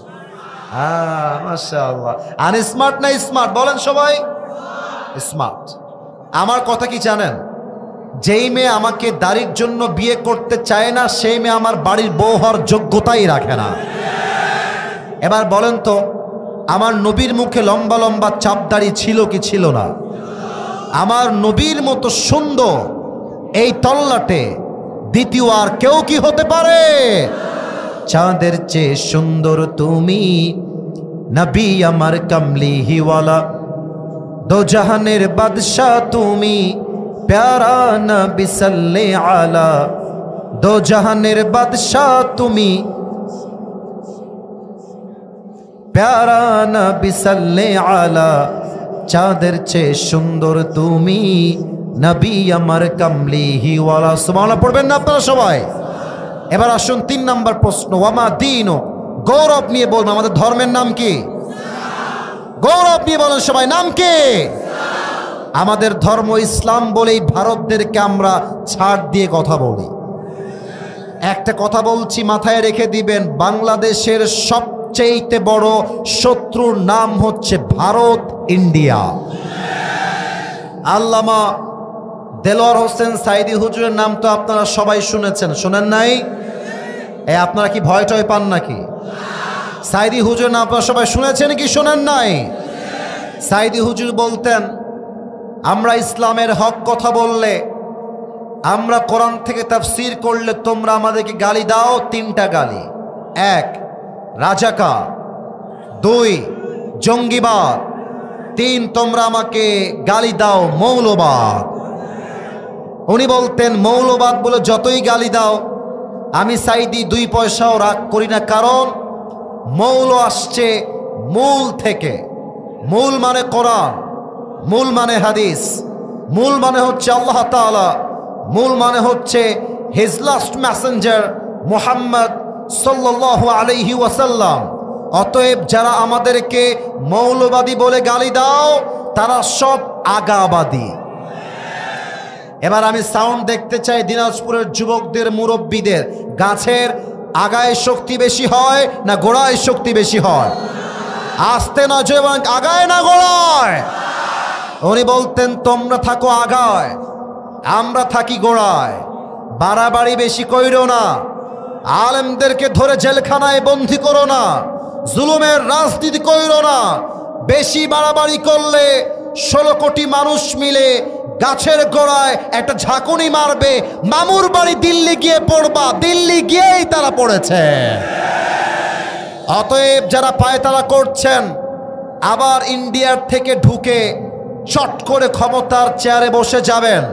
Speaker 1: মাশাআল্লাহ। আনস্মার্ট না স্মার্ট? বলেন সবাই, স্মার্ট। আমার কথা কি জানেন? যেই মেয়ে আমাকে দাড়ির জন্য বিয়ে করতে চায় না, সেই মেয়ে আমার বাড়ির বউ হওয়ার যোগ্যতাই রাখে না। এবার বলেন তো, আমার নবীর মুখে লম্বা লম্বা চাপ দাড়ি ছিল কি ছিল না? আমার নবীর মতো সুন্দর এই তল্লাটে দ্বিতীয় আর কেউ কি হতে পারে? চাঁদের চেয়ে সুন্দর তুমি, নবী আমার কামলিওয়ালা। দো জাহানের বাদশাহ তুমি, প্যারা নবী সাল্লে আলা। দো জাহানের বাদশাহ তুমি, প্যারা নবী সাল্লে আলা। চাঁদের চেয়ে সুন্দর তুমি, নবী আমার কামলিওয়ালা। সুবহানাল্লাহ পড়বেন না আপনারা সবাই? এবার আসুন 3 নাম্বার প্রশ্ন, ওয়ামা দীনু, গৌরব নিয়ে বলবো আমাদের ধর্মের নাম কি? গৌরব নিয়ে বলেন সবাই, নাম কি? আমাদের ধর্ম ইসলাম বলেই ভারতদেরকে আমরা ছাড় দিয়ে কথা বলি। একটা কথা বলছি, মাথায় রেখে দিবেন, বাংলাদেশের সবচেয়ে বড় শত্রুর নাম হচ্ছে ভারত, ইন্ডিয়া। আল্লামা দেলোয়ার হোসেন সাইদি হুজুরের নাম তো আপনারা সবাই শুনেছেন, শোনেন নাই? আপনারা কি ভয় টয় পান নাকি? সাইদি হুজুরের নাম আপনারা সবাই শুনেছেন কি শোনেন নাই? সাইদি হুজুর বলতেন, আমরা ইসলামের হক কথা বললে, আমরা কোরআন থেকে তাফসীর করলে তোমরা আমাদেরকে গালি দাও 3টা গালি। 1, রাজাকার। 2, জঙ্গিবাদ। 3, তোমরা আমাকে গালি দাও মৌলবাদ। উনি বলতেন, মৌলবাদ বলে যতই গালি দাও, আমি সাইদি 2 পয়সাও রাগ করি না, কারণ মৌল আসছে মূল থেকে। মূল মানে কোরআন, মূল মানে হাদিস, মূল মানে হচ্ছে আল্লাহ তাআলা, মূল মানে হচ্ছে হিজ লাস্ট মেসেঞ্জার মুহাম্মদ সাল্লাল্লাহু আলাইহি ওয়াসাল্লাম। অতএব যারা আমাদেরকে মৌলবাদী বলে গালি দাও, তারা সব আগাবাদী। এবার আমি সাউন্ড দেখতে চাই দিনাজপুরের যুবকদের, মুরব্বীদের, গাছের আগায় শক্তি বেশি হয় না গোড়ায় শক্তি বেশি হয়? আসতে না যে আগায় না গোড়ায়? উনি বলতেন, তোমরা থাকো আগায়, আমরা থাকি গোড়ায়। বাড়াবাড়ি বেশি কইরো না, আলেমদেরকে ধরে জেলখানায় বন্দী করো না, জুলুমের রাজনীতি কইরো না। বেশি বাড়াবাড়ি করলে 16 কোটি মানুষ মিলে গাছের গোড়ায় একটা ঝাঁকুনি মারবে, মামুর বাড়ি দিল্লি গিয়ে পড়বা, দিল্লি গিয়েই তারা পড়েছে। অতএব যারা পায়তারা করছেন, আবার ইন্ডিয়ার থেকে ঢুকে চট করে ক্ষমতার চেয়ারে বসে যাবেন।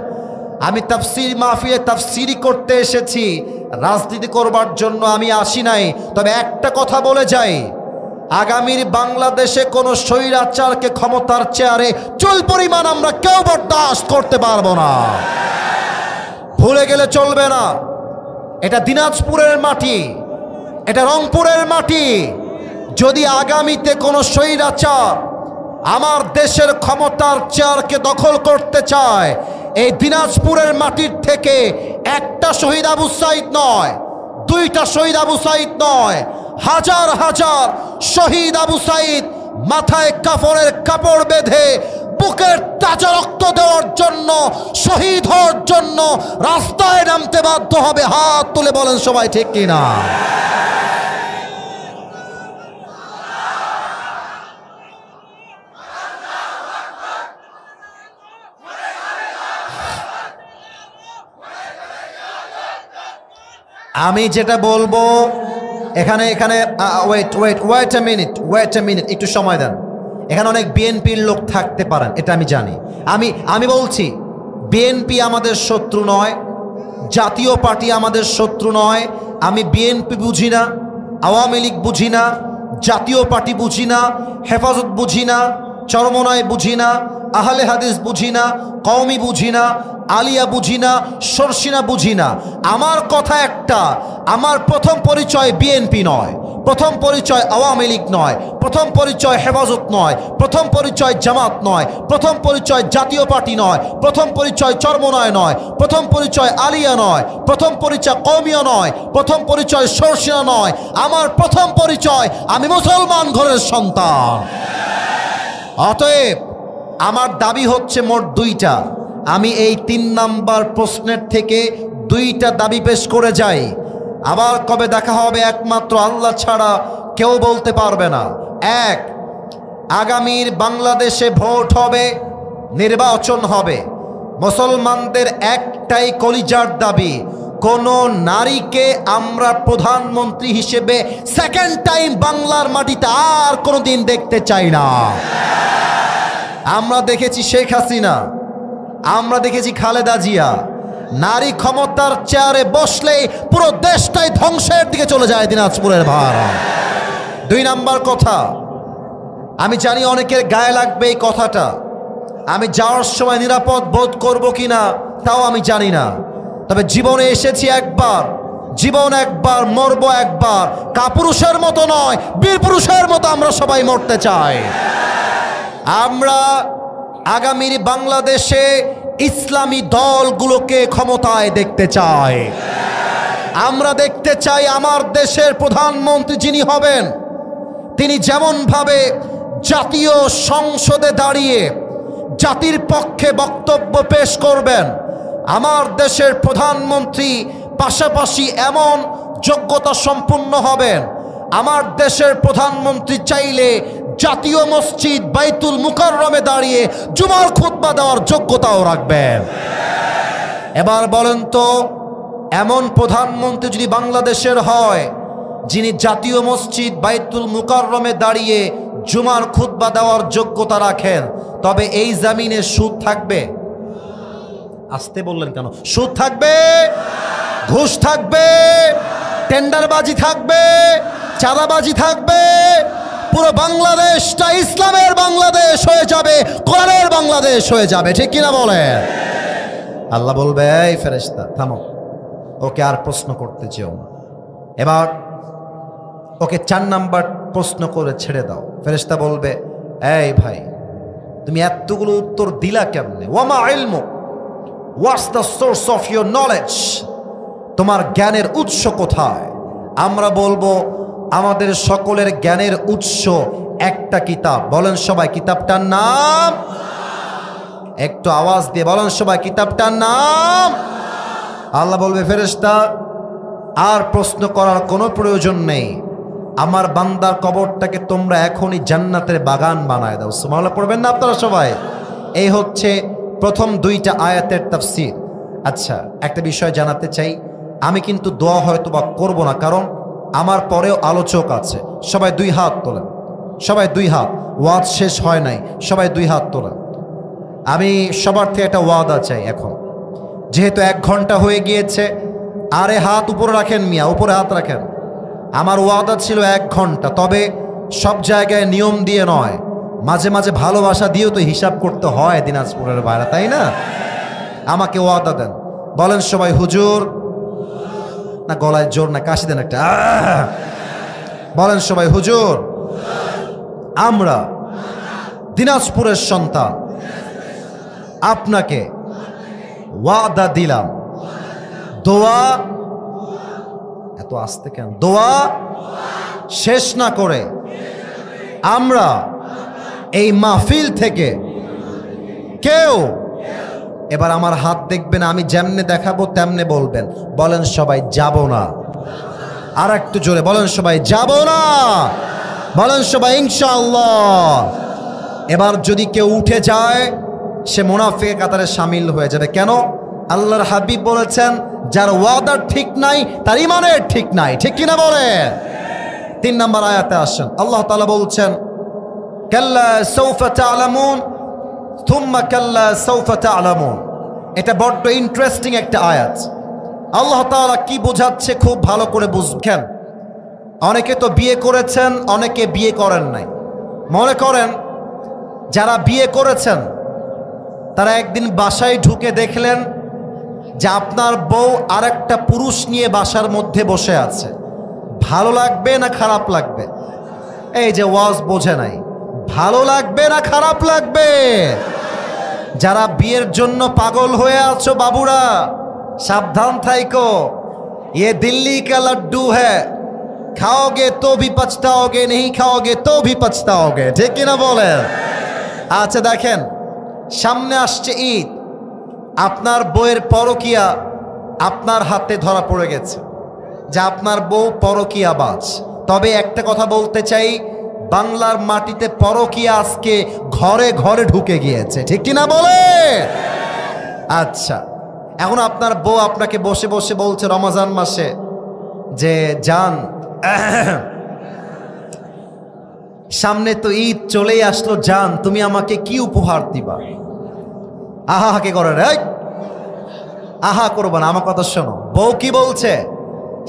Speaker 1: আমি তাফসীর মাহফিলে তাফসীরি করতে এসেছি, রাজনীতি করবার জন্য আমি আসি নাই। তবে একটা কথা বলে যাই, আগামীর বাংলাদেশে কোনো স্বৈরাচারকে ক্ষমতার চেয়ারে চুল পরিমাণ আমরা কেউ বরদাস্ত করতে পারবো না। ভুলে গেলে চলবে না, এটা দিনাজপুরের মাটি, এটা রংপুরের মাটি। যদি আগামীতে কোনো স্বৈরাচার আমার দেশের ক্ষমতার চেয়ারকে দখল করতে চায়, এই দিনাজপুরের মাটির থেকে একটা শহীদ আবু সাঈদ নয়, দুইটা শহীদ আবু সাঈদ নয়, হাজার হাজার শহীদ আবু সাঈদ মাথায় কাফনের কাপড় বেঁধে বুকের তাজা রক্ত দেওয়ার জন্য, শহীদ হওয়ার জন্য রাস্তায় নামতে বাধ্য হবে। হাত তুলে বলেন সবাই ঠিক কিনা? আমি যেটা বলবো এখানে ওয়েট এ মিনিট, একটু সময় দেন। এখানে অনেক বিএনপির লোক থাকতে পারেন, এটা আমি জানি। আমি বলছি, বিএনপি আমাদের শত্রু নয়, জাতীয় পার্টি আমাদের শত্রু নয়। আমি বিএনপি বুঝি না, আওয়ামী লীগ বুঝি না, জাতীয় পার্টি বুঝি না, হেফাজত বুঝি না, চরমনায় বুঝি না, আহলে হাদিস বুঝি না, কওমি বুঝি না, আলিয়া বুঝি না, শর্ষিনা বুঝি না। আমার কথা একটা, আমার প্রথম পরিচয় বিএনপি নয়, প্রথম পরিচয় আওয়ামী লীগ নয়, প্রথম পরিচয় হেফাজত নয়, প্রথম পরিচয় জামাত নয়, প্রথম পরিচয় জাতীয় পার্টি নয়, প্রথম পরিচয় চরমনায় নয়, প্রথম পরিচয় আলিয়া নয়, প্রথম পরিচয় কওমিয়া নয়, প্রথম পরিচয় শর্ষিনা নয়। আমার প্রথম পরিচয়, আমি মুসলমান ঘরের সন্তান। অতএব আমার দাবি হচ্ছে মোট দুইটা। আমি এই 3 নাম্বার প্রশ্নের থেকে দুইটা দাবি পেশ করে যাই। আবার কবে দেখা হবে একমাত্র আল্লাহ ছাড়া কেউ বলতে পারবে না। এক, আগামীর বাংলাদেশে ভোট হবে, নির্বাচন হবে। মুসলমানদের একটাই কলিজার দাবি, কোন নারীকে আমরা প্রধানমন্ত্রী হিসেবে সেকেন্ড টাইম বাংলার মাটিতে আর কোনোদিন দেখতে চাই না। আমরা দেখেছি শেখ হাসিনা, আমরা দেখেছি খালেদা জিয়া, নারী ক্ষমতার চেয়ারে বসলেই পুরো দেশটাই ধ্বংসের দিকে চলে যায় দিনাজপুরের ভাড়া। 2 নাম্বার কথা, আমি জানি অনেকের গায়ে লাগবে এই কথাটা, আমি যাওয়ার সময় নিরাপদ বোধ করব কিনা তাও আমি জানি না। তবে জীবনে এসেছি একবার, জীবন একবার, মরব একবার। কাপুরুষের মতো নয়, বীর পুরুষের মতো আমরা সবাই মরতে চাই। আমরা আগামীর বাংলাদেশে ইসলামী দলগুলোকে ক্ষমতায় দেখতে চাই। আমরা দেখতে চাই আমার দেশের প্রধানমন্ত্রী যিনি হবেন, তিনি যেমনভাবে জাতীয় সংসদে দাঁড়িয়ে জাতির পক্ষে বক্তব্য পেশ করবেন, আমার দেশের প্রধানমন্ত্রী পাশাপাশি এমন যোগ্যতা সম্পন্ন হবেন, আমার দেশের প্রধানমন্ত্রী চাইলে জাতীয় মসজিদ বাইতুল মুকাররমে দাঁড়িয়ে জুমার খুতবা দেওয়ার যোগ্যতাও রাখবেন। এবার বলেন তো, এমন প্রধানমন্ত্রী যদি বাংলাদেশের হয়, যিনি জাতীয় মসজিদ বাইতুল মুকাররমে দাঁড়িয়ে জুমার খুতবা দেওয়ার যোগ্যতা রাখেন, তবে এই জমিনে সুদ থাকবে? আসতে বললেন কেন? সুদ থাকবে, ঘুষ থাকবে, টেন্ডারবাজি থাকবে, চাঁদাবাজি থাকবে। পুরো বাংলাদেশটা ইসলামের বাংলাদেশ হয়ে যাবে, কোরআনের বাংলাদেশ হয়ে যাবে, ঠিক কিনা বলেন? আল্লাহ বলবে, এই ফেরেশতা থামো, ওকে আর প্রশ্ন করতে চেও না। এবার ওকে 4 নাম্বার প্রশ্ন করে ছেড়ে দাও। ফেরেশতা বলবে, এই ভাই, তুমি এতগুলো উত্তর দিলা কেমনে? ওয়ামা ইলমু, what's the source of your knowledge? তোমার জ্ঞানের উৎস কোথায়? আমরা বলবো, আমাদের সকলের জ্ঞানের উৎস একটা কিতাব। বলেন সবাই কিতাবটার নাম? একটু আওয়াজ দিয়ে বলেন সবাই কিতাবটার নাম। আল্লাহ বলবে, ফেরেশতা আর প্রশ্ন করার কোনো প্রয়োজন নেই, আমার বান্দার কবরটাকে তোমরা এখনই জান্নাতের বাগান বানায় দাও। সুবহানাল্লাহ পড়বেন না আপনারা সবাই? এই হচ্ছে প্রথম 2টা আয়াতের তাফসীর। আচ্ছা, একটা বিষয় জানাতে চাই, আমি কিন্তু দোয়া হয়তো বা করবো না, কারণ আমার পরেও আলোচক আছে। সবাই 2 হাত তোলেন, সবাই 2 হাত, ওয়াজ শেষ হয় নাই, সবাই 2 হাত তোলেন। আমি সবার থেকে একটা ওয়াদা চাই এখন, যেহেতু 1 ঘন্টা হয়ে গিয়েছে। আরে হাত উপরে রাখেন মিয়া, উপরে হাত রাখেন। আমার ওয়াদা ছিল 1 ঘন্টা, তবে সব জায়গায় নিয়ম দিয়ে নয়, মাঝে মাঝে ভালোবাসা দিয়েও তো হিসাব করতে হয় দিনাজপুরের বাইরে, তাই না? আমাকে ওয়াদা দেন, বলেন সবাই হুজুর। না গলায় জোর না, কাশি দেন একটা। বলেন সবাই হুজুর, আমরা দিনাজপুরের সন্তান আপনাকে ওয়াদা দিলাম, দোয়া, এত আস্তে কেন, দোয়া শেষ না করে আমরা এই মাহফিল থেকে কেউ, এবার আমার হাত দেখবেন, আমি যেমনে দেখাবো তেমনে বলবেন। বলেন সবাই যাব না। আর একটু জোরে বলেন সবাই যাব না। বলেন সবাই ইনশাআল্লাহ। এবার যদি কেউ উঠে যায় সে মুনাফিকের কাতারে শামিল হয়ে যাবে। কেন? আল্লাহর হাবিব বলেছেন, যার ওয়াদার ঠিক নাই তার ইমানের ঠিক নাই। ঠিক কিনা বলে? 3 নম্বর আয়াতে আসেন, আল্লাহ তাআলা বলছেন, কাল্লা সাউফা তা'লামুন থুম্মা কাল্লা সাউফা তা'লামুন। এটা বড্ড ইন্টারেস্টিং একটা আয়াত। আল্লাহ তাআলা কি বোঝাচ্ছে খুব ভালো করে বুঝবেন। অনেকে তো বিয়ে করেছেন, অনেকে বিয়ে করেন নাই। মনে করেন যারা বিয়ে করেছেন তারা একদিন বাসায় ঢুকে দেখলেন যে আপনার বউ আরেকটা পুরুষ নিয়ে বাসার মধ্যে বসে আছে। ভালো লাগবে না খারাপ লাগবে? এই যে ওয়াজ বোঝে নাই, ভালো লাগবে না খারাপ লাগবে? যারা বিয়ের জন্য পাগল হয়ে আছো বাবুরা, সাবধান থাইকো। ये दिल्ली का लड्डू है, खाओगे तो भी पछताओगे, नहीं खाओगे तो भी पछताओगे। ठीक কিনা বলেন? আচ্ছা দেখেন, সামনে আসছে ঈদ, আপনার বউয়ের পরকিয়া আপনার হাতে ধরা পড়ে গেছে যে আপনার বউ পরকিয়াবাজ। তবে একটা কথা বলতে চাই, বাংলার মাটিতে পরকিয়া আজকে ঘরে ঘরে ঢুকে গিয়েছে। ঠিক কিনা বলে? আচ্ছা, এখন আপনার বউ আপনাকে বসে বসে বলছে রমজান মাসে যে জান, সামনে তো ঈদ চলেই আসলো, জান তুমি আমাকে কি উপহার দিবা? আহা হাকে করে রে, আহা করবো না, আমার কথা শোনো। বউ কি বলছে?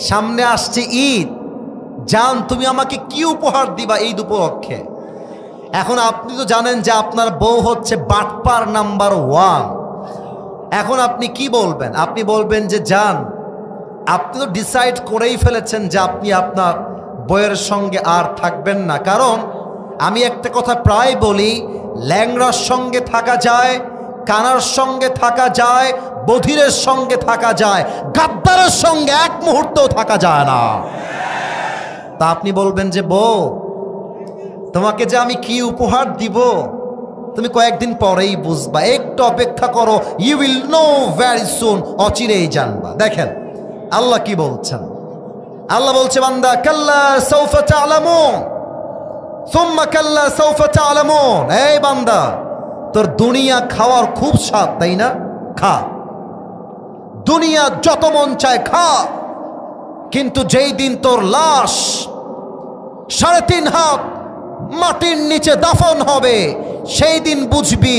Speaker 1: সামনে আসছে ঈদ, জান তুমি আমাকে কি উপহার দিবা ঈদ উপলক্ষে? এখন আপনি তো জানেন যে আপনার বউ হচ্ছে বাটপার নাম্বার 1। এখন আপনি কি বলবেন? আপনি বলবেন যে জান, আপনি তো ডিসাইড করেই ফেলেছেন যে আপনি আপনার বউয়ের সঙ্গে আর থাকবেন না। কারণ আমি একটা কথা প্রায় বলি, ল্যাংড়ার সঙ্গে থাকা যায়, কানার সঙ্গে থাকা যায়, বধিরের সঙ্গে থাকা যায়, গাদ্দারের সঙ্গে এক মুহূর্তও থাকা যায় না। তা আপনি বলবেন যে বউ তোমাকে যে আমি কি উপহার দিব তুমি কয়েকদিন পরেই বুঝবা, একটু অপেক্ষা করো, you will know very soon, অচিরেই জানবা। দেখেন আল্লাহ কি বলছেন। আল্লাহ বলছে, বান্দা কাল্লা সাউফা তা'লামুন সুম্মা কাল্লা সাউফা তা'লামুন। এই বান্দা, তোর দুনিয়া খাওয়ার খুব স্বাদ, তাই না? খা, দুনিয়া যত মন চায় খা, কিন্তু যেই দিন তোর লাশ 3.5 হাত মাটির নিচে দাফন হবে, সেই দিন বুঝবি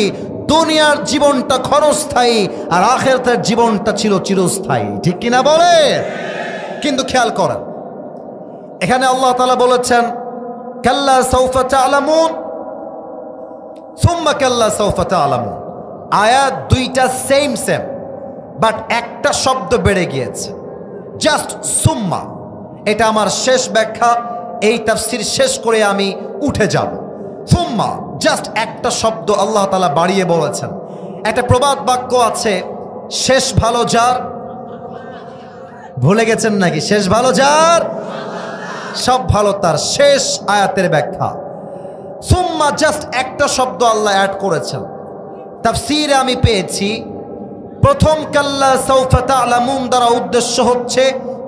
Speaker 1: দুনিয়ার জীবনটা ক্ষণস্থায়ী আর আখিরাতের জীবনটা ছিল চিরস্থায়ী। ঠিক কিনা বলে? কিন্তু খেয়াল করেন, এখানে আল্লাহ তাআলা বলেছেন কাল্লা সাউফা তা'লামুন সুম্মা কাল্লা সাউফা তা'লামুন। আয়াত দুইটা সেম, বাট একটা শব্দ বেড়ে গিয়েছে, জাস্ট সুম্মা। এটা আমার শেষ ব্যাখ্যা, এই তাফসীর শেষ করে আমি উঠে যাব। সুম্মা, জাস্ট একটা শব্দ আল্লাহ তাআলা বাড়িয়ে বলেছেন। একটা প্রবাদ বাক্য আছে, শেষ ভালো যার, ভুলে গেছেন নাকি? শেষ ভালো যার সব ভালো তার। শেষ আয়াতের ব্যাখ্যা সুম্মা, জাস্ট একটা শব্দ আল্লাহ অ্যাড করেছেন। তাফসীরে আমি পেয়েছি, প্রথম কাল্লা সাউফা তা'লামুন দ্বারা উদ্দেশ্য হচ্ছে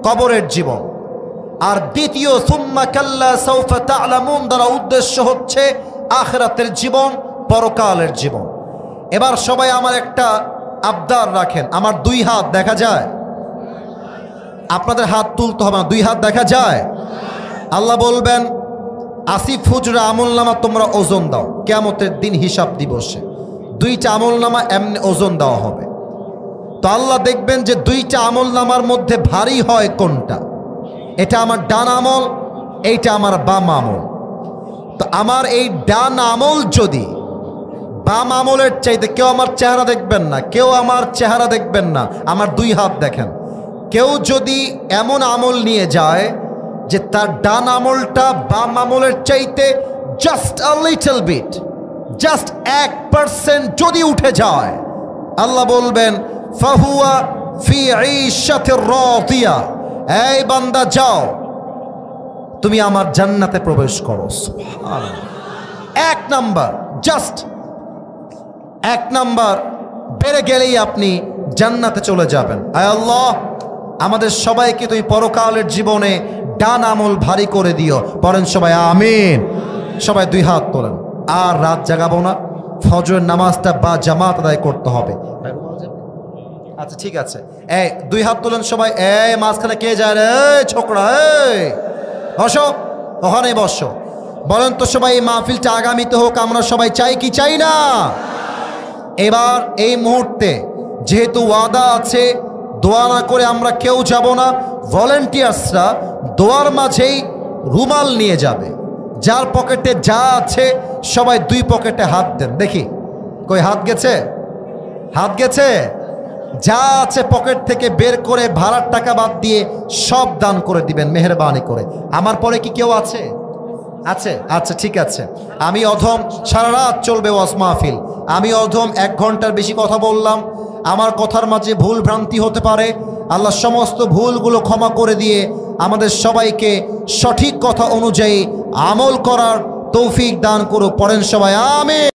Speaker 1: কবরের জীবন, আর দ্বিতীয় সুম্মা কাল্লা সাউফা তা'লামুন দ্বারা উদ্দেশ্য হচ্ছে আখিরাতের জীবন, পরকালের জীবন। এবার সবাই আমার একটা আবদার রাখেন, আমার 2 হাত দেখা যায়? আপনাদের হাত তুলতে হবে না, 2 হাত দেখা যায়? আল্লাহ বলবেন, আসিফ হুজুর আমলনামা তোমরা ওজন দাও, কিয়ামতের দিন হিসাব দিবসে দুইটা আমল নামা এমনি ওজন দেওয়া হবে। তো আল্লাহ দেখবেন যে দুইটা আমল নামার মধ্যে ভারী হয় কোনটা, এটা আমার ডান আমল, এইটা আমার বাম আমল। তো আমার এই ডান আমল যদি বাম আমলের চাইতে, কেউ আমার চেহারা দেখবেন না, কেউ আমার চেহারা দেখবেন না, আমার দুই হাত দেখেন, কেউ যদি এমন আমল নিয়ে যায় যে তার ডান আমলটা বাম আমলের চাইতে just a little bit, just 1% যদি উঠে যায়, আল্লাহ বলবেন ফাহুয়া ফি ঈশাতির রাদিয়া, এই বান্দা যাও তুমি আমার জান্নাতে প্রবেশ করো। সুবহানাল্লাহ। এক নাম্বার, জাস্ট এক নাম্বার বেড়ে গেলেই আপনি জান্নাতে চলে যাবেন। আয় আল্লাহ, আমাদের সবাইকে তুমি পরকালের জীবনে ডান আমল ভারী করে দিও। পড়েন সবাই আমিন। সবাই দুই হাত তোলেন। আর রাত জাগাবো না, ফজরের নামাজটা বা জামাত আদায় করতে হবে। আচ্ছা ঠিক আছে, এই দুই হাত তোলেন সবাই। এই মাঝখানে কে যায় রে? এই ছোকরা, এই বসো, ওখানেই বসো। বলেন তো সবাই, এই মাহফিলটা আগামীতে হোক, আমরা সবাই চাই কি চাই না? এবার এই মুহূর্তে যেহেতু ওয়াদা আছে, দোয়া না করে আমরা কেউ যাব না। ভলেন্টিয়ার্সরা দোয়ার মাঝেই রুমাল নিয়ে যাবে। যার পকেটে যা আছে সবাই দুই পকেটে হাত দেন, দেখি কই হাত গেছে, হাত গেছে। যা আছে পকেট থেকে বের করে ভাড়ার টাকা বাদ দিয়ে সব দান করে দিবেন মেহেরবানি করে। আমার পরে কি কেউ আছে? আছে? আচ্ছা ঠিক আছে। আমি অধম, সারা রাত চলবে ওয়াজ মাহফিল, আমি অধম 1 ঘন্টার বেশি কথা বললাম, আমার কথার মাঝে ভুল ভ্রান্তি হতে পারে। আল্লাহ সমস্ত ভুলগুলো ক্ষমা করে দিয়ে আমাদের সবাইকে সঠিক কথা অনুযায়ী আমল করার তৌফিক দান করুক। পড়েন সবাই আমিন।